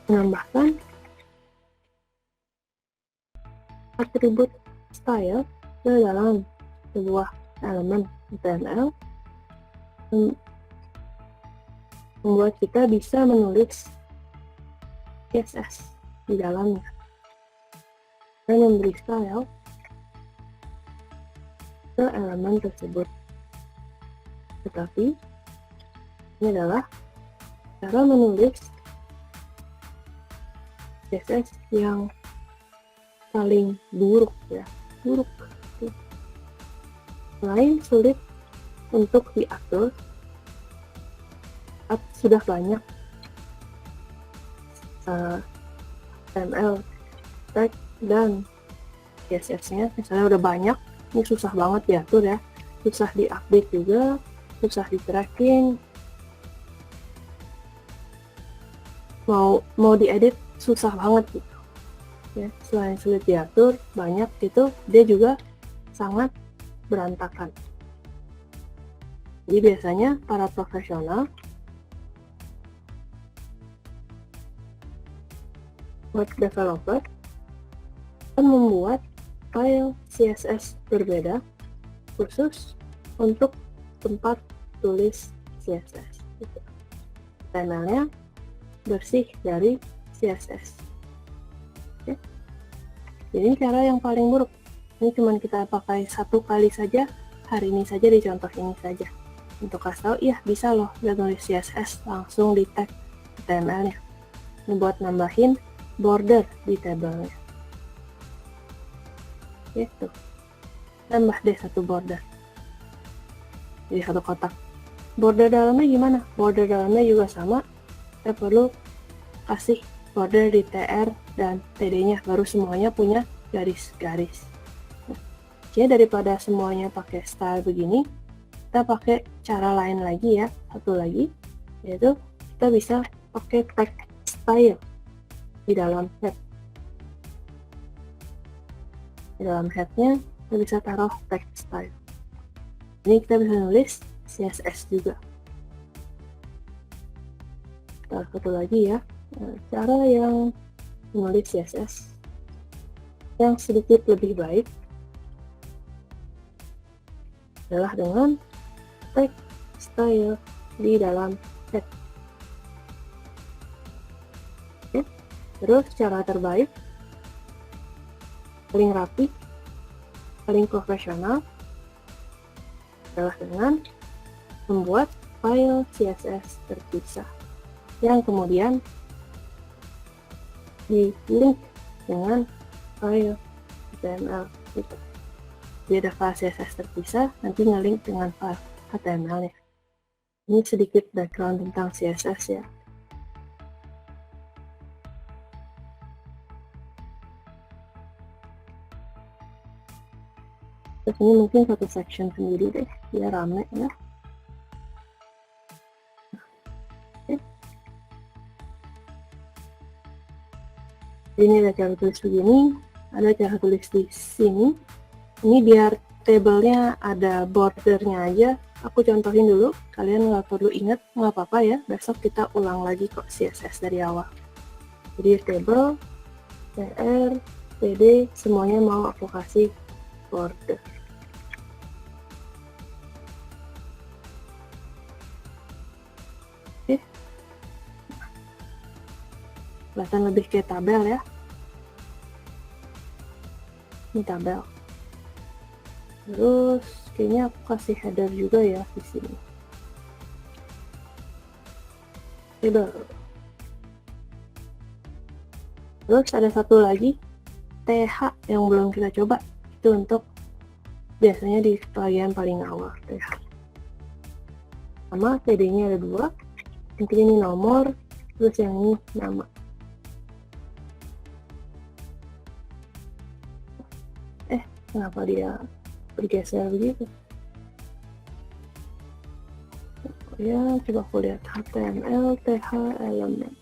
Menambahkan atribut style ke dalam sebuah elemen HTML membuat kita bisa menulis CSS di dalamnya dan memberi style ke elemen tersebut. Tetapi ini adalah cara menulis CSS yang paling buruk ya, buruk. Selain sulit untuk diatur, sudah banyak HTML tag dan CSS-nya, misalnya udah banyak, ini susah banget diatur ya, susah diupdate juga, susah di tracking, mau diedit susah banget gitu. Ya, selain sulit diatur, banyak itu dia juga sangat berantakan. Jadi biasanya para profesional web developer akan membuat file CSS berbeda khusus untuk tempat tulis CSS. Gitu. HTML-nya bersih dari CSS. Oke. Jadi cara yang paling buruk. Ini cuma kita pakai satu kali saja, hari ini saja di contoh ini saja. Untuk kasih tahu, ya bisa loh udah nulis CSS langsung di tag HTML-nya. Ini buat nambahin border di tabelnya. Gitu. Tambah deh satu border. Jadi satu kotak. Border dalamnya gimana? Border dalamnya juga sama. Kita perlu kasih border di TR dan TD-nya, baru semuanya punya garis-garis. Nah, jadi daripada semuanya pakai style begini, kita pakai cara lain lagi ya, satu lagi, yaitu kita bisa pakai tag style di dalam head. Di dalam headnya kita bisa taruh tag style. Ini kita bisa nulis CSS juga. Nah, satu lagi ya, cara yang menulis CSS yang sedikit lebih baik adalah dengan tag style di dalam head. Oke. Terus cara terbaik, paling rapi, paling profesional adalah dengan membuat file CSS terpisah yang kemudian di link dengan file HTML gitu. Jadi ada file CSS terpisah, nanti nge-link dengan file HTML-nya. Ini sedikit background tentang CSS ya. Terus ini mungkin satu section sendiri deh, biar rame ya. Ini ada cara tulis begini, ada cara tulis di sini. Ini biar tabelnya ada bordernya aja. Aku contohin dulu, kalian nggak perlu ingat, nggak apa-apa ya. Besok kita ulang lagi kok CSS dari awal. Jadi table, TR, TD, semuanya mau aku kasih border. Oke. Kelihatan lebih kayak tabel ya. Ini tabel. Terus kayaknya aku kasih header juga ya di sini. Header. Terus ada satu lagi TH yang belum kita coba. Itu untuk biasanya di bagian paling awal TH. Sama TD-nya ada dua. Mungkin ini nomor, terus yang ini nama. Kenapa dia bergeser begitu? Ya, coba aku lihat HTML, TH, elemen.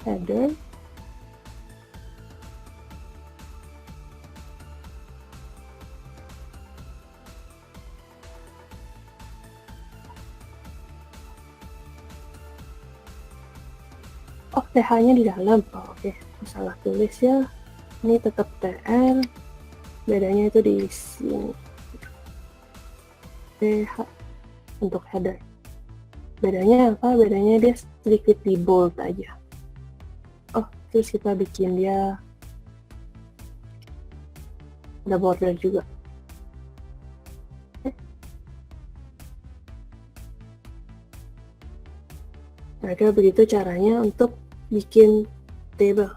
Header. Oh, TH-nya di dalam. Oh, oke. Salah tulis ya. Ini tetap TR. Bedanya itu di sini. TH untuk header. Bedanya apa? Bedanya dia sedikit di bold aja. Oh, terus kita bikin dia ada border juga. Kira-kira begitu caranya untuk bikin table.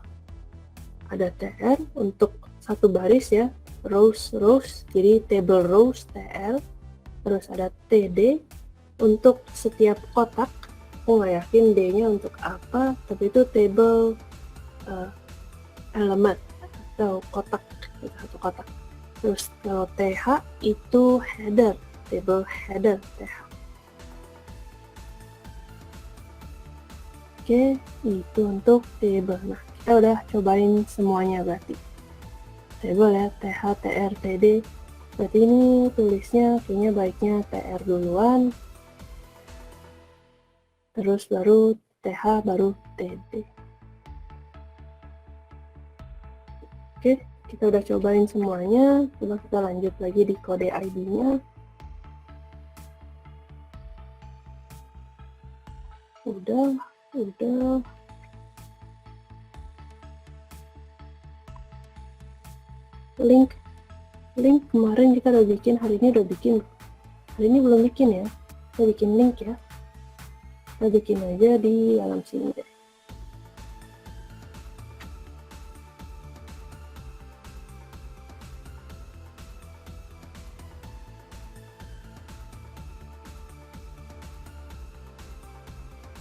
Ada TR untuk satu baris ya, rows, jadi table rows TR. Terus ada TD untuk setiap kotak. Aku nggak yakin D-nya untuk apa, tapi itu table element atau kotak, satu kotak. Terus kalau TH itu header, table header TH. Oke, itu untuk table. Nah, kita udah cobain semuanya berarti. Table ya, TH, TR, TD. Berarti ini tulisnya kayaknya baiknya TR duluan. Terus baru TH, baru TD. Oke, kita udah cobain semuanya. Coba kita lanjut lagi di kode ID-nya. Udah. Link kemarin kita udah bikin, hari ini udah bikin. Hari ini belum bikin ya. Kita bikin link ya. Kita bikin aja di dalam sini deh.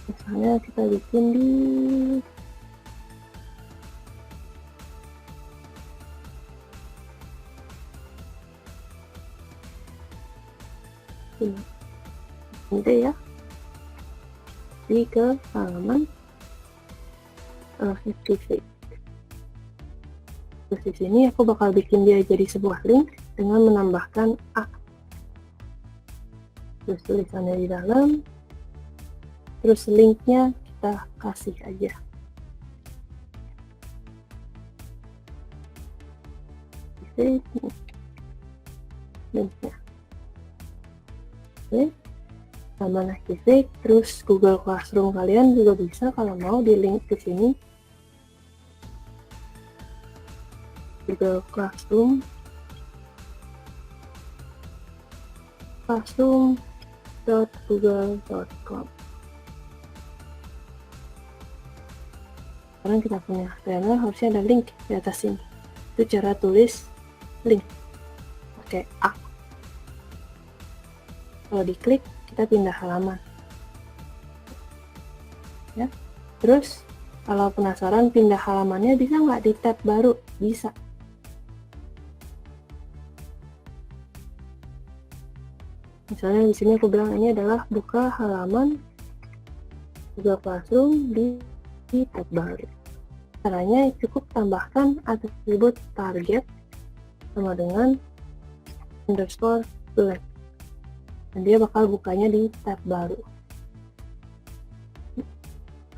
Misalnya kita bikin di ini deh ya, di ke halaman Activate. Terus di sini aku bakal bikin dia jadi sebuah link dengan menambahkan A. Terus tulisannya di dalam, terus linknya kita kasih aja. Oke, linknya. Oke, halaman Activate, terus Google Classroom kalian juga bisa kalau mau di link ke sini. Google Classroom, classroom.google.com. Sekarang kita punya HTML, harusnya ada link di atas sini. Itu cara tulis link pakai A. Kalau diklik, kita pindah halaman. Ya. Terus, kalau penasaran pindah halamannya bisa nggak di tab baru? Bisa. Misalnya di sini aku bilang ini adalah buka halaman Google Classroom di tab baru. Caranya cukup tambahkan atribut target sama dengan underscore blank. Dan dia bakal bukanya di tab baru.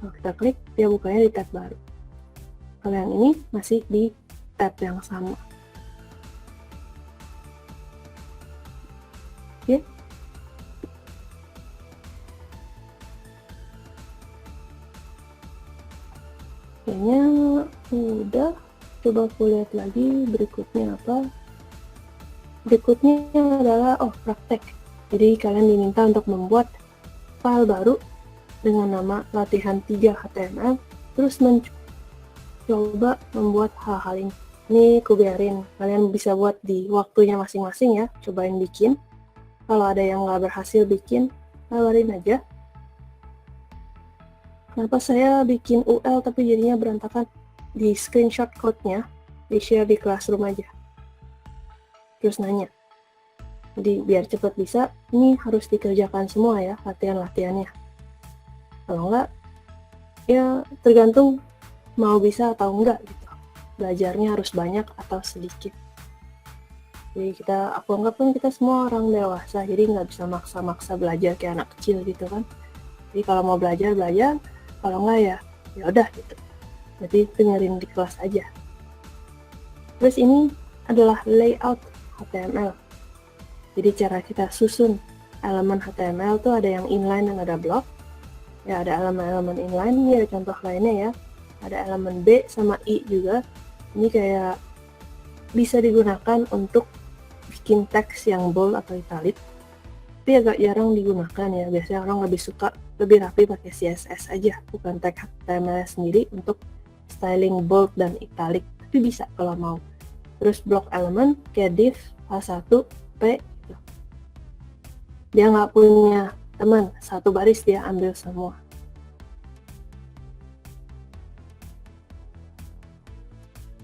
Kalau kita klik, dia bukanya di tab baru. Kalau yang ini masih di tab yang sama. Oke. Kayaknya udah. Coba aku lihat lagi berikutnya apa. Berikutnya adalah praktek. Jadi kalian diminta untuk membuat file baru dengan nama latihan 3 HTML, terus mencoba membuat hal-hal ini. Ini aku biarin, kalian bisa buat di waktunya masing-masing ya, cobain bikin. Kalau ada yang nggak berhasil bikin, kabarin aja. Kenapa saya bikin UL tapi jadinya berantakan? Di screenshot code-nya, di share di Classroom aja. Terus nanya. Jadi biar cepat bisa, ini harus dikerjakan semua ya, latihan-latihannya. Kalau enggak, ya tergantung mau bisa atau enggak gitu. Belajarnya harus banyak atau sedikit. Jadi aku anggap kan kita semua orang dewasa, jadi nggak bisa maksa-maksa belajar kayak anak kecil gitu kan. Jadi kalau mau belajar, kalau enggak ya udah gitu. Jadi dengerin di kelas aja. Terus ini adalah layout HTML. Jadi cara kita susun elemen HTML tuh ada yang inline dan ada block. Ya ada elemen-elemen inline, ini ada contoh lainnya ya. Ada elemen B sama I juga. Ini kayak bisa digunakan untuk bikin teks yang bold atau italic. Tapi agak jarang digunakan ya. Biasanya orang lebih rapi pakai CSS aja, bukan tag HTML sendiri untuk styling bold dan italic. Tapi bisa kalau mau. Terus block elemen kayak div A1 P gitu. Dia nggak punya teman, satu baris dia ambil semua.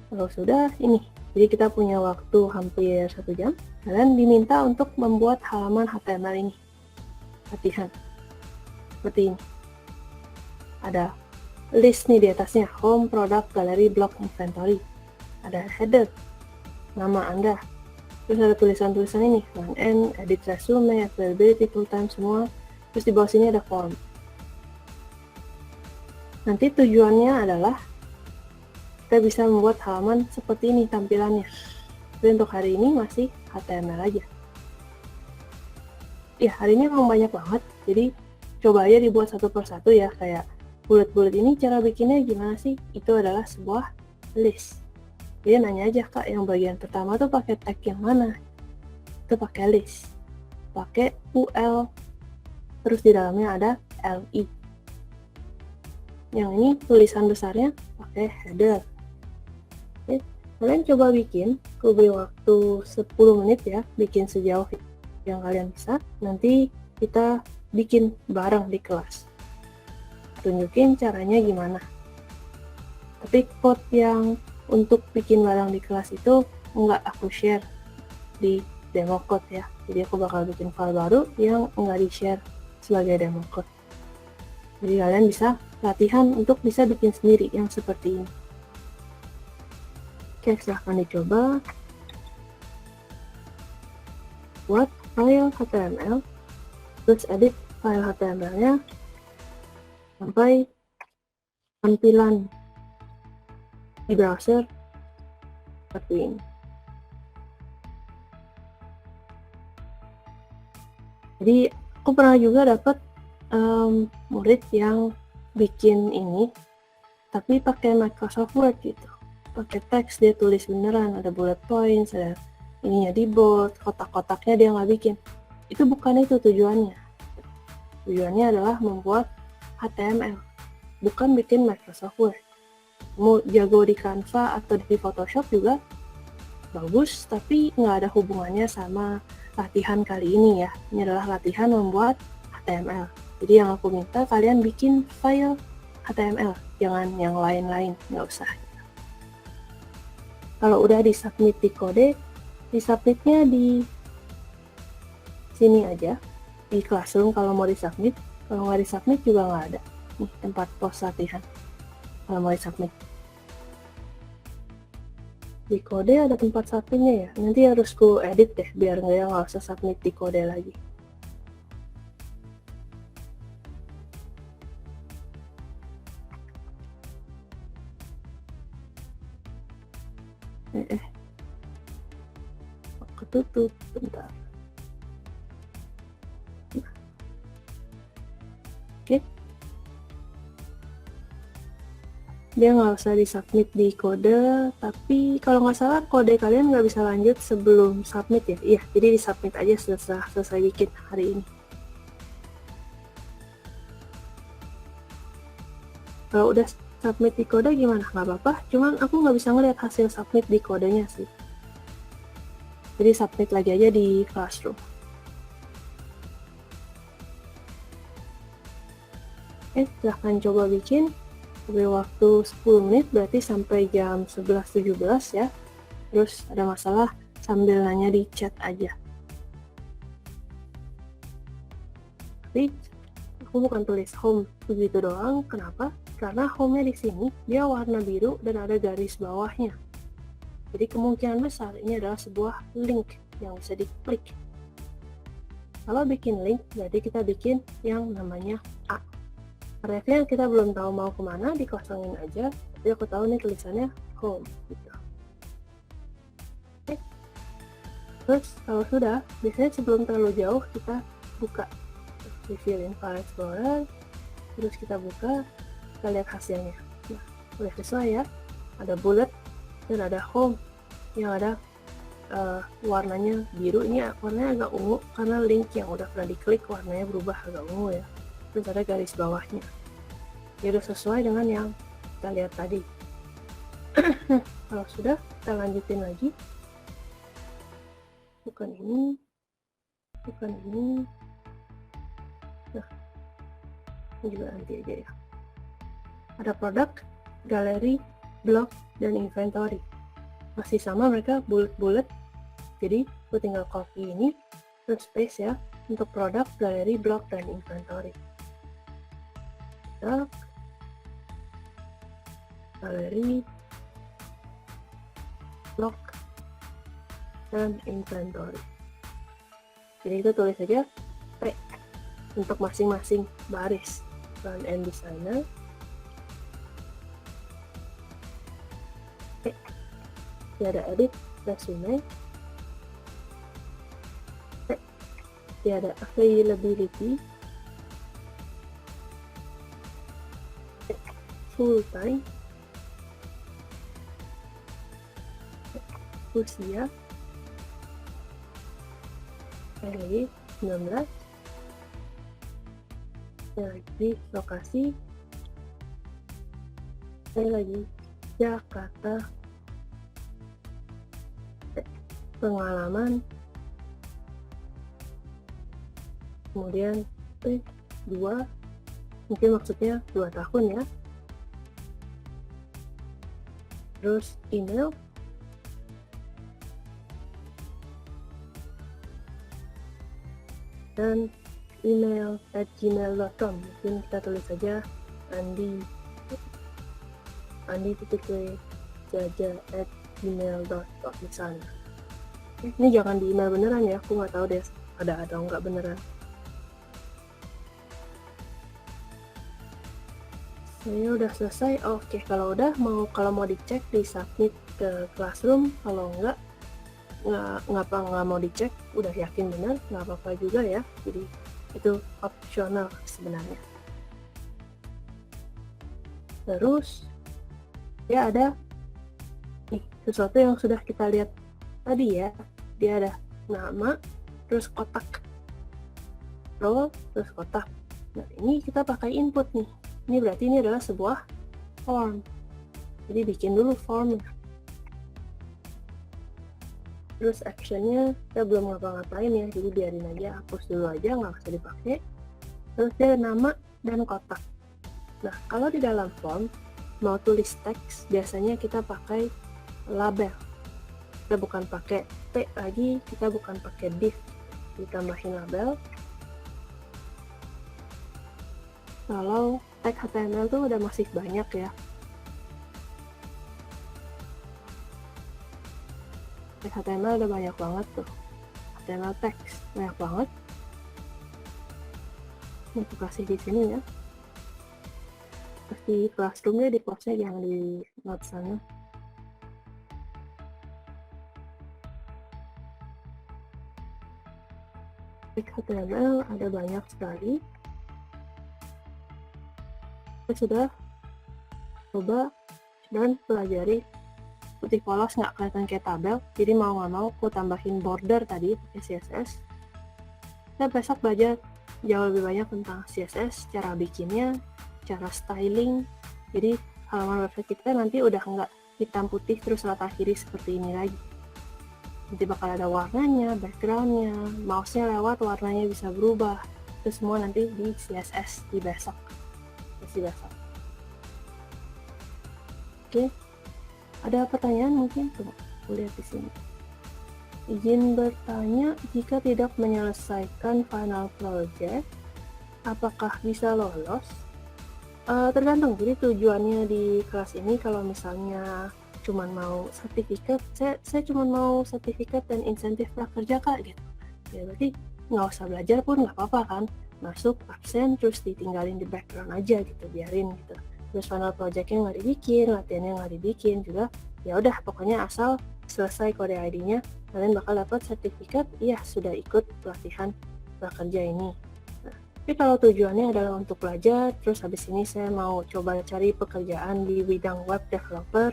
Kalau sudah ini, jadi kita punya waktu hampir 1 jam. Kalian diminta untuk membuat halaman HTML ini. Latihan. Seperti ini. Ada list nih di atasnya, home, product, gallery, block, inventory. Ada header, nama Anda. Terus ada tulisan-tulisan ini, front end, edit resume, availability, full time, semua. Terus di bawah sini ada form. Nanti tujuannya adalah kita bisa membuat halaman seperti ini tampilannya. Tapi untuk hari ini masih HTML aja. Ya, hari ini memang banyak banget, jadi coba aja dibuat satu persatu ya, kayak bullet-bullet ini cara bikinnya gimana sih? Itu adalah sebuah list. Jadi nanya aja, Kak, yang bagian pertama tuh pakai tag yang mana? Itu pakai list. Pakai UL, terus di dalamnya ada LI. Yang ini tulisan besarnya pakai header. Oke, kalian coba bikin, aku beri waktu 10 menit ya, bikin sejauh yang kalian bisa. Nanti kita bikin bareng di kelas. Tunjukin caranya gimana. Tapi code yang untuk bikin bareng di kelas itu nggak aku share di demo code ya. Jadi aku bakal bikin file baru yang nggak di-share sebagai demo code. Jadi kalian bisa latihan untuk bisa bikin sendiri yang seperti ini. Oke, silahkan dicoba. Buat file HTML, terus edit file HTML-nya sampai tampilan di browser seperti ini. Jadi aku pernah juga dapat murid yang bikin ini tapi pakai Microsoft Word gitu, pakai teks, dia tulis beneran, ada bullet points, ada ininya di bold, kotak-kotaknya dia nggak bikin. Itu bukan itu tujuannya. Tujuannya adalah membuat HTML, bukan bikin Microsoft Word. Mau jago di Canva atau di Photoshop juga bagus, tapi nggak ada hubungannya sama latihan kali ini ya. Ini adalah latihan membuat HTML. Jadi yang aku minta kalian bikin file HTML, jangan yang lain-lain, nggak usah. Kalau udah disubmit di kode, disubmitnya di sini aja, di Classroom kalau mau disubmit. Kalau nggak disubmit juga nggak ada. Nih, tempat post latihan. Kalau mau disubmit. Di kode ada tempat submitnya ya. Nanti harus ku edit deh, biar nggak usah submit di kode lagi. Ketutup, bentar. Oke. Dia nggak usah disubmit di kode, tapi kalau nggak salah kode kalian nggak bisa lanjut sebelum submit ya. Iya, jadi disubmit aja selesai bikin hari ini. Kalau udah submit di kode gimana? Nggak apa-apa, cuman aku nggak bisa ngeliat hasil submit di kodenya sih. Jadi submit lagi aja di Classroom. Oke, silahkan coba bikin. Beri waktu 10 menit, berarti sampai jam 11.17 ya. Terus ada masalah sambil nanya di chat aja. Tapi aku bukan tulis home begitu doang. Kenapa? Karena home-nya di sini dia warna biru dan ada garis bawahnya. Jadi kemungkinan besar ini adalah sebuah link yang bisa diklik. Kalau bikin link, berarti kita bikin yang namanya A. Refnya kita belum tahu mau kemana, dikosongin aja. Tapi aku tahu nih tulisannya home. Gitu. Oke. Terus kalau sudah, biasanya sebelum terlalu jauh kita buka Review in File Explorer. Terus kita buka, kita lihat hasilnya. Nah, udah sesuai ya. Ada bullet dan ada home yang ada warnanya biru. Ini warnanya agak ungu karena link yang udah pernah diklik warnanya berubah agak ungu ya. Terus ada garis bawahnya. Dia udah sesuai dengan yang kita lihat tadi. Kalau sudah, kita lanjutin lagi. Bukan ini, bukan ini. Nah, ini juga nanti aja ya. Ada produk, galeri, blog, dan inventory. Masih sama mereka bullet-bullet. Jadi, aku tinggal copy ini, terus paste ya, untuk produk, galeri, blog, dan inventory. Produk, galeri, blog, dan inventory. Jadi itu tulis saja P untuk masing-masing baris. Front end designer, tiada edit resume, tiada availability, full time, usia, lagi 19, lagi lokasi, lagi Jakarta, pengalaman, kemudian T2, mungkin maksudnya 2 tahun ya, terus email, dan email @gmail.com. Mungkin kita tulis saja andi.jaja@gmail.com misalnya. Ini jangan di email beneran ya, aku nggak tahu deh ada atau nggak beneran. Saya udah selesai. Oke, kalau mau dicek di submit ke Classroom, kalau nggak mau dicek, udah yakin benar, nggak apa-apa juga ya. Jadi itu opsional sebenarnya. Terus ya ada sesuatu yang sudah kita lihat tadi ya, dia ada nama, terus kotak, role, terus kotak. Nah ini kita pakai input nih, ini berarti ini adalah sebuah form, jadi bikin dulu formnya. Terus actionnya kita belum ngapa-ngapain ya, jadi biarin aja, hapus dulu aja, nggak usah dipakai. Terus dia ada nama dan kotak. Nah kalau di dalam form mau tulis teks, biasanya kita pakai label. Kita bukan pakai T lagi, kita bukan pakai div, ditambahin label. Kalau tag HTML tuh udah masih banyak ya. Tag HTML udah banyak banget tuh. HTML text banyak banget. Ini aku kasih di sini ya. Terus di Classroom-nya di post-nya, jangan di notes sana. Tag HTML ada banyak sekali. Saya sudah coba dan pelajari putih polos, nggak kelihatan kayak tabel, jadi mau nggak mau aku tambahin border tadi pakai CSS. Saya besok belajar jauh lebih banyak tentang CSS, cara bikinnya, cara styling. Jadi halaman website kita nanti udah nggak hitam putih terus rata kiri seperti ini lagi. Nanti bakal ada warnanya, backgroundnya, mouse-nya lewat, warnanya bisa berubah. Itu semua nanti di CSS di besok. Oke, ada pertanyaan mungkin? Coba lihat di sini. Izin bertanya, jika tidak menyelesaikan final project, apakah bisa lolos? Tergantung. Jadi tujuannya di kelas ini kalau misalnya cuman mau sertifikat, saya cuman mau sertifikat dan insentif prakerja kak gitu. Ya berarti nggak usah belajar pun nggak apa-apa kan, masuk absen terus ditinggalin di background aja gitu, biarin gitu. Terus final projectnya nggak dibikin, latihannya nggak dibikin juga, ya udah pokoknya asal selesai kode ID-nya kalian bakal dapat sertifikat, iya sudah ikut pelatihan prakerja ini. Nah, tapi kalau tujuannya adalah untuk belajar, terus habis ini saya mau coba cari pekerjaan di bidang web developer,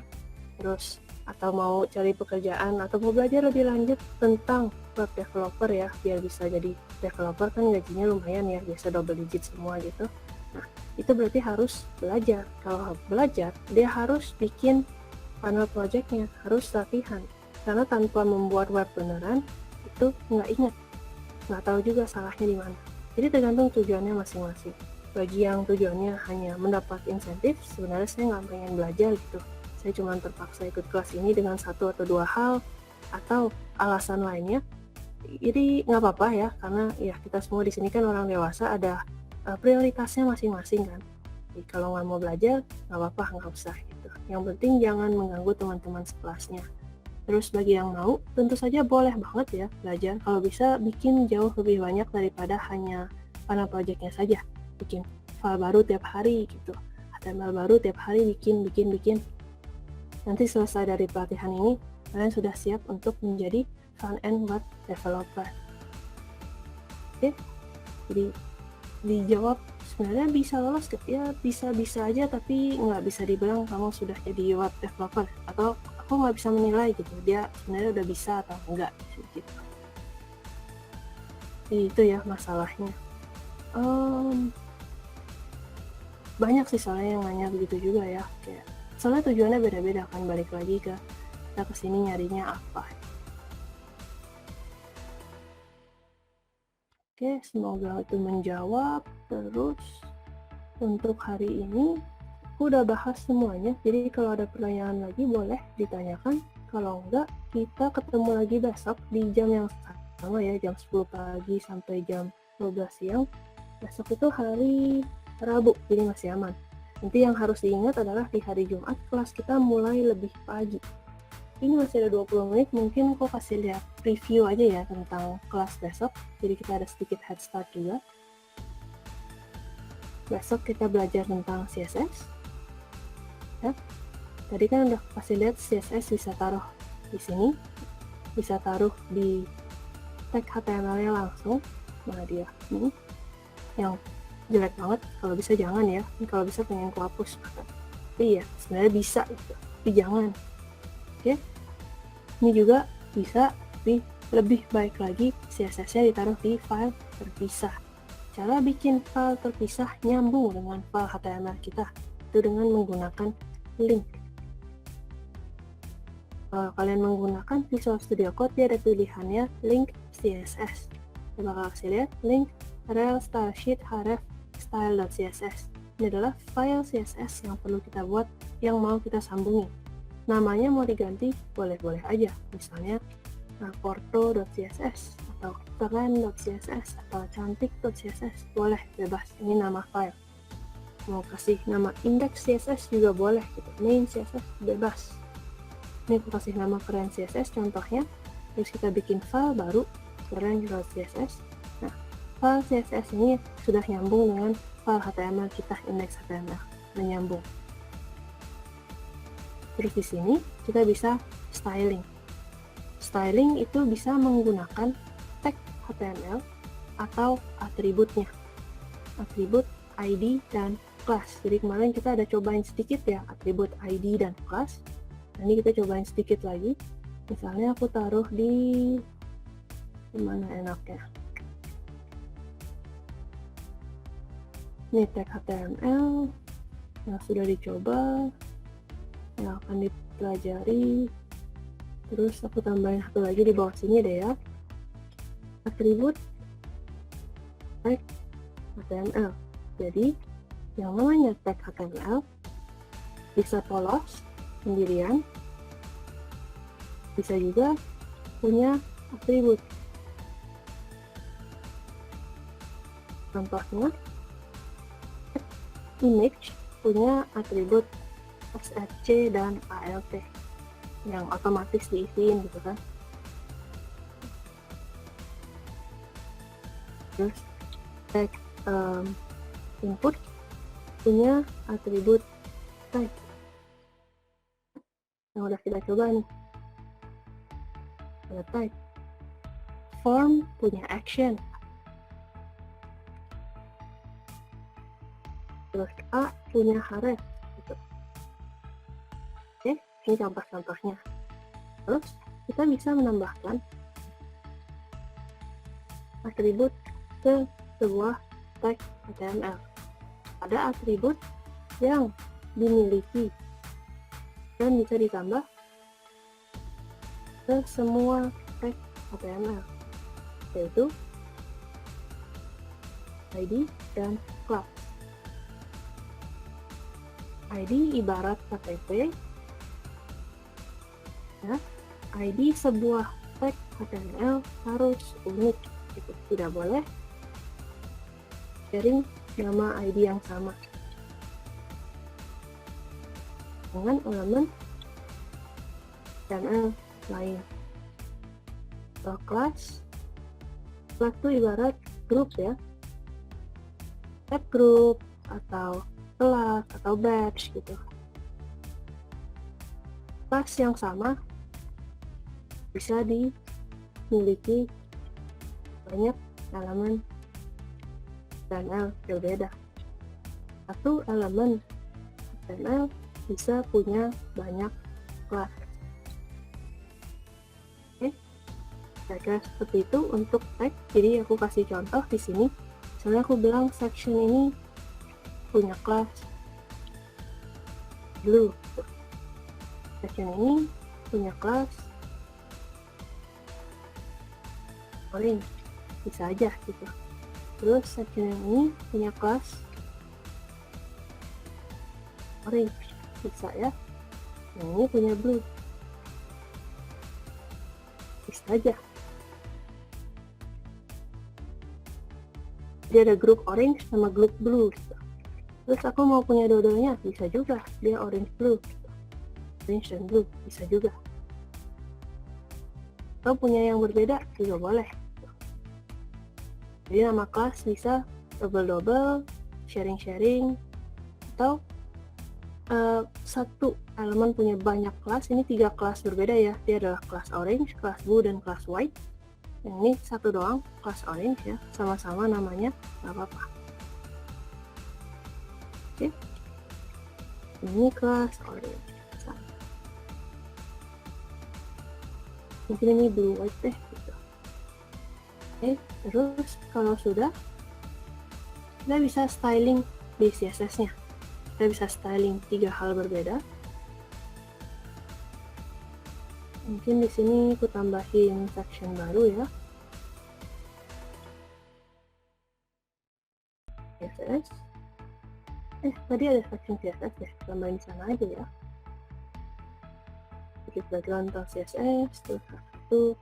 terus atau mau cari pekerjaan atau mau belajar lebih lanjut tentang web developer ya, biar bisa jadi developer kan gajinya lumayan ya, biasa double digit semua gitu. Nah, itu berarti harus belajar. Kalau belajar, dia harus bikin final projectnya, harus latihan. Karena tanpa membuat web beneran, itu nggak ingat, nggak tahu juga salahnya di mana. Jadi tergantung tujuannya masing-masing. Bagi yang tujuannya hanya mendapat insentif, sebenarnya saya nggak pengen belajar gitu. Saya cuma terpaksa ikut kelas ini dengan 1 atau 2 hal, atau alasan lainnya. Jadi nggak apa-apa ya, karena ya kita semua di sini kan orang dewasa, ada prioritasnya masing-masing kan. Jadi kalau nggak mau belajar, nggak apa-apa, nggak usah gitu. Yang penting jangan mengganggu teman-teman sekelasnya. Terus bagi yang mau, tentu saja boleh banget ya belajar. Kalau bisa bikin jauh lebih banyak daripada hanya final project-nya saja. Bikin file baru tiap hari gitu. HTML baru tiap hari bikin. Nanti selesai dari pelatihan ini, kalian sudah siap untuk menjadi front-end web developer. Oke, jadi dijawab sebenarnya bisa lolos ya, bisa-bisa aja, tapi nggak bisa dibilang kamu sudah jadi web developer, atau aku nggak bisa menilai gitu dia sebenarnya udah bisa atau enggak gitu. Jadi itu ya masalahnya. Banyak sih soalnya yang nanya begitu juga ya, kayak soalnya tujuannya beda-beda kan, balik lagi ke kita kesini nyarinya apa. Oke, semoga itu menjawab. Terus untuk hari ini aku udah bahas semuanya, jadi kalau ada pertanyaan lagi boleh ditanyakan. Kalau enggak, kita ketemu lagi besok di jam yang sama ya, jam 10 pagi sampai jam 12 siang. Besok itu hari Rabu, jadi masih aman. Nanti yang harus diingat adalah di hari Jumat kelas kita mulai lebih pagi. Ini masih ada 20 menit, mungkin aku kasih lihat review aja ya tentang kelas besok, jadi kita ada sedikit head start juga. Besok kita belajar tentang CSS ya. Tadi kan udah kasih lihat CSS bisa taruh di sini, bisa taruh di tag HTML-nya langsung. Mana dia? Ini yang jelek banget, kalau bisa jangan ya. Ini kalau bisa pengen aku hapus. Tapi ya sebenarnya bisa gitu, tapi jangan. Oke, ini juga bisa, tapi lebih baik lagi CSS-nya ditaruh di file terpisah. Cara bikin file terpisah nyambung dengan file HTML kita itu dengan menggunakan link. Kalau kalian menggunakan Visual Studio Code, dia ada pilihannya link CSS. Kita bakal kasih lihat link rel stylesheet href style.css. Ini adalah file CSS yang perlu kita buat, yang mau kita sambungin. Namanya mau diganti boleh-boleh aja, misalnya porto.css atau keren.css atau cantik.css, boleh, bebas. Ini nama file. Mau kasih nama index CSS juga boleh gitu, main CSS, bebas. Ini aku kasih nama keren CSS contohnya, terus kita bikin file baru keren.css. Nah, file CSS ini sudah nyambung dengan file HTML kita, index HTML, menyambung. Terus di sini kita bisa styling. Styling itu bisa menggunakan tag HTML atau atributnya, atribut ID dan class. Jadi kemarin kita ada cobain sedikit ya atribut ID dan class. Nah, ini kita cobain sedikit lagi. Misalnya aku taruh di mana enaknya. Ini tag HTML yang sudah dicoba, yang akan dipelajari. Terus aku tambahin satu lagi di bawah sini deh ya, atribut tag HTML. Jadi yang namanya tag HTML bisa polos sendirian, bisa juga punya atribut. Contohnya image punya atribut src dan alt yang otomatis diisiin gitu kan. Terus tag input punya atribut type yang udah kita coba nih, ada type. Form punya action. Terus A punya href gitu. Oke, ini contoh-contohnya. Terus kita bisa menambahkan atribut ke sebuah tag HTML. Ada atribut yang dimiliki dan bisa ditambah ke semua tag HTML, yaitu ID dan class. ID ibarat KTP, ya. ID sebuah tag HTML harus unik, gitu. Tidak boleh sharing nama ID yang sama dengan elemen HTML lain. Atau class itu ibarat grup ya, tab group atau kelas atau batch gitu. Class yang sama bisa dimiliki banyak elemen HTML berbeda. Satu elemen HTML bisa punya banyak kelas. Oke, kira-kira seperti itu untuk tag. Jadi aku kasih contoh di sini. Misalnya aku bilang section ini punya kelas blue. Section ini punya kelas orange. Bisa aja gitu. Terus section ini punya kelas orange. Bisa ya. Yang ini punya blue. Bisa aja. Dia ada grup orange sama grup blue gitu. Terus aku mau punya dua-duanya, bisa juga. Dia orange blue gitu. Orange dan blue, bisa juga. Atau punya yang berbeda juga boleh gitu. Jadi nama kelas bisa double-double, sharing-sharing, atau satu elemen punya banyak kelas. Ini 3 kelas berbeda ya. Dia adalah kelas orange, kelas blue, dan kelas white. Yang ini satu doang, kelas orange ya, sama-sama namanya, nggak apa-apa. Oke, ini kelas orange. Mungkin ini blue white deh gitu. Oke, terus kalau sudah, kita bisa styling di CSS-nya. Kita bisa styling 3 hal berbeda. Mungkin di sini aku tambahin section baru ya. CSS. Tadi ada section CSS ya, tambahin di sana aja ya. Sedikit background tentang CSS, terus satu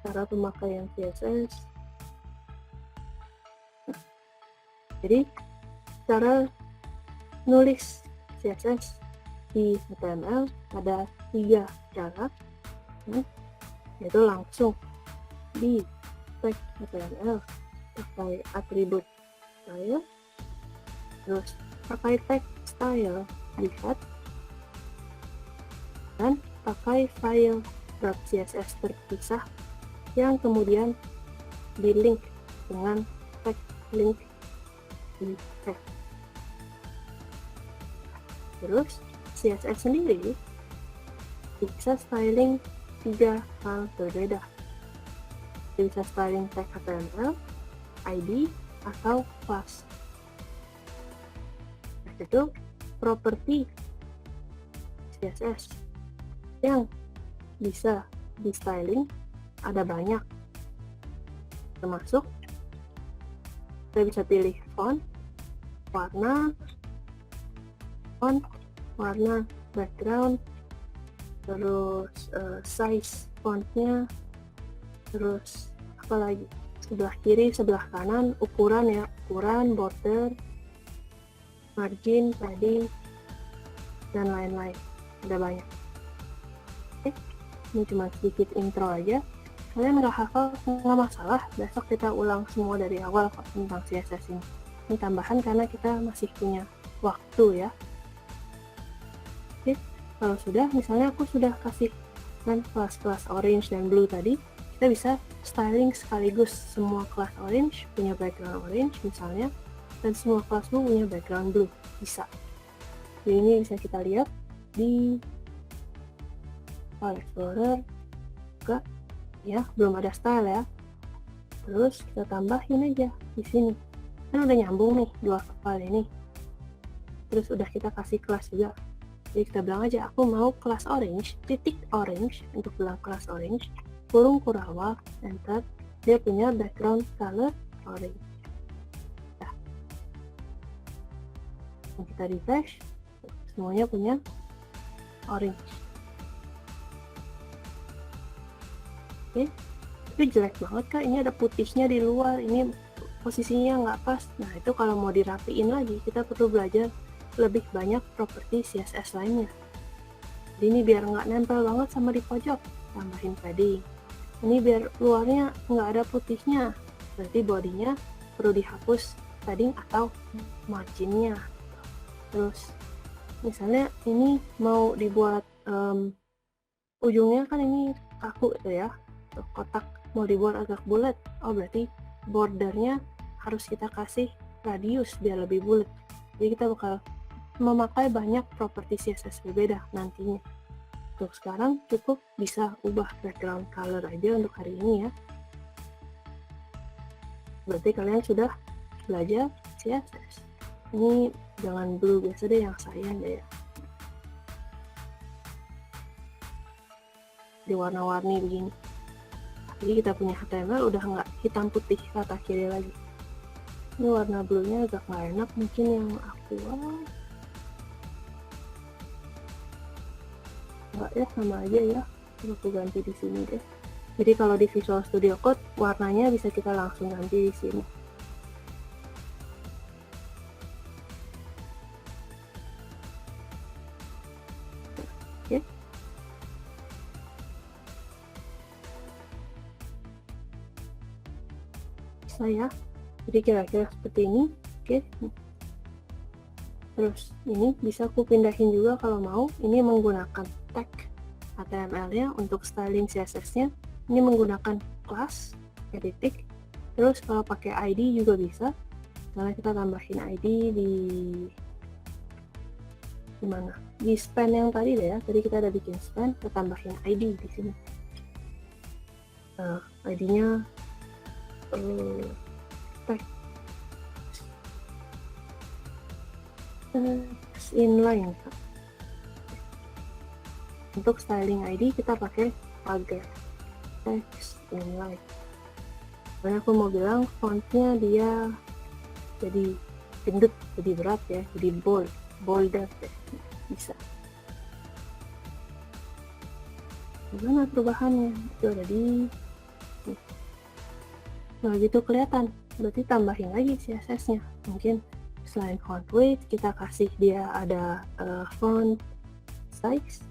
cara pemakaian CSS. Jadi cara nulis CSS di HTML ada 3 cara, yaitu langsung di tag HTML pakai atribut style, terus pakai tag style di head, dan pakai file .css terpisah yang kemudian di link dengan tag link di head. Terus CSS sendiri bisa styling 3 hal berbeda. Bisa styling tag HTML, ID, atau class. Itu properti CSS yang bisa di styling ada banyak, termasuk kita bisa pilih font, warna background, terus size fontnya, terus apa lagi, sebelah kiri, sebelah kanan, ukuran ya, ukuran, border, margin, padding, dan lain-lain. Ada banyak. Oke, ini cuma sedikit intro aja. Kalian nggak hafal, nggak masalah, besok kita ulang semua dari awal kok tentang CSS ini. Ini tambahan karena kita masih punya waktu ya. Oke, kalau sudah, misalnya aku sudah kasih kan kelas-kelas orange dan blue tadi, kita bisa styling sekaligus semua kelas orange punya background orange misalnya, dan semua kelas blue punya background blue, bisa. Jadi ini bisa kita lihat di file explorer juga ya, belum ada style ya. Terus kita tambahin aja di sini, kan udah nyambung nih 2 file ini. Terus udah kita kasih kelas juga. Jadi kita bilang aja, aku mau kelas orange, titik orange, untuk bilang kelas orange, kurung Kurawa, enter, dia punya background color orange. Nah, kita refresh, semuanya punya orange. Oke, itu jelek banget kak, ini ada putihnya di luar, ini posisinya nggak pas. Nah itu kalau mau dirapiin lagi, kita perlu belajar lebih banyak properti CSS lainnya. Jadi ini biar nggak nempel banget sama di pojok, tambahin padding. Ini biar luarnya nggak ada putihnya, berarti bodinya perlu dihapus padding atau marginnya. Terus misalnya ini mau dibuat ujungnya kan ini kaku itu ya. Tuh, kotak mau dibuat agak bulat, oh berarti bordernya harus kita kasih radius biar lebih bulat. Jadi kita bakal memakai banyak properti CSS berbeda nantinya. Untuk sekarang cukup bisa ubah background color aja untuk hari ini ya. Berarti kalian sudah belajar CSS. Ini jangan blue biasa deh, yang saya deh ya. Di warna-warni begini. Jadi kita punya HTML udah nggak hitam putih rata kiri lagi. Ini warna blue-nya agak nggak enak, mungkin yang aqua. Nggak ya, sama aja ya. Aku ganti di sini deh. Jadi kalau di Visual Studio Code, warnanya bisa kita langsung ganti di sini. Oke. Bisa ya. Jadi kira-kira seperti ini. Oke. Terus ini bisa aku pindahin juga kalau mau. Ini menggunakan tag HTML-nya untuk styling CSS-nya. Ini menggunakan class, titik. Terus kalau pakai ID juga bisa. Karena kita tambahin ID di mana? Di span yang tadi deh ya. Tadi kita ada bikin span, kita tambahin ID di sini. Nah, ID-nya tag inline. Untuk styling ID kita pakai pagar text inline. Karena aku mau bilang fontnya dia jadi gendut, jadi berat ya, jadi bolder deh. Bisa. Gimana perubahannya? Itu ada di nah gitu kelihatan. Berarti tambahin lagi CSS-nya. Mungkin selain font weight kita kasih dia ada font size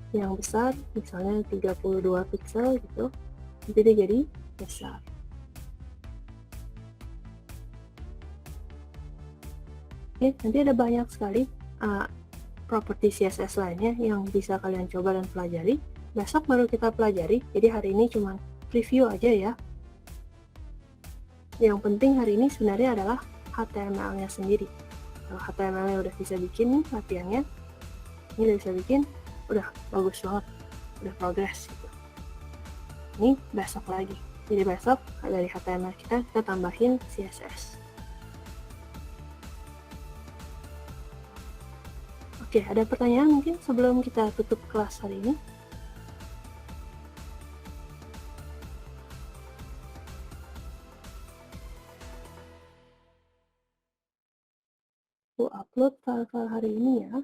yang besar, misalnya 32 pixel gitu. Nanti dia jadi besar. Oke, nanti ada banyak sekali properti CSS lainnya yang bisa kalian coba dan pelajari. Besok baru kita pelajari, jadi hari ini cuma preview aja ya. Yang penting hari ini sebenarnya adalah HTML-nya sendiri. Kalau HTML-nya udah bisa bikin nih latihannya, ini udah bisa bikin, udah bagus banget, udah progres gitu. Ini besok lagi. Jadi besok dari HTML kita tambahin CSS. Oke, ada pertanyaan mungkin sebelum kita tutup kelas hari ini? Aku upload file-file hari ini ya.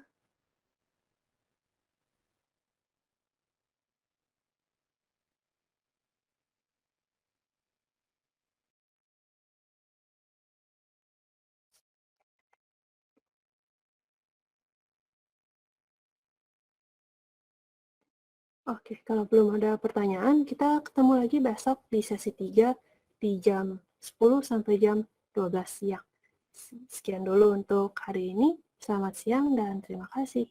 Oke, kalau belum ada pertanyaan, kita ketemu lagi besok di sesi 3 di jam 10 sampai jam 12 siang. Sekian dulu untuk hari ini. Selamat siang dan terima kasih.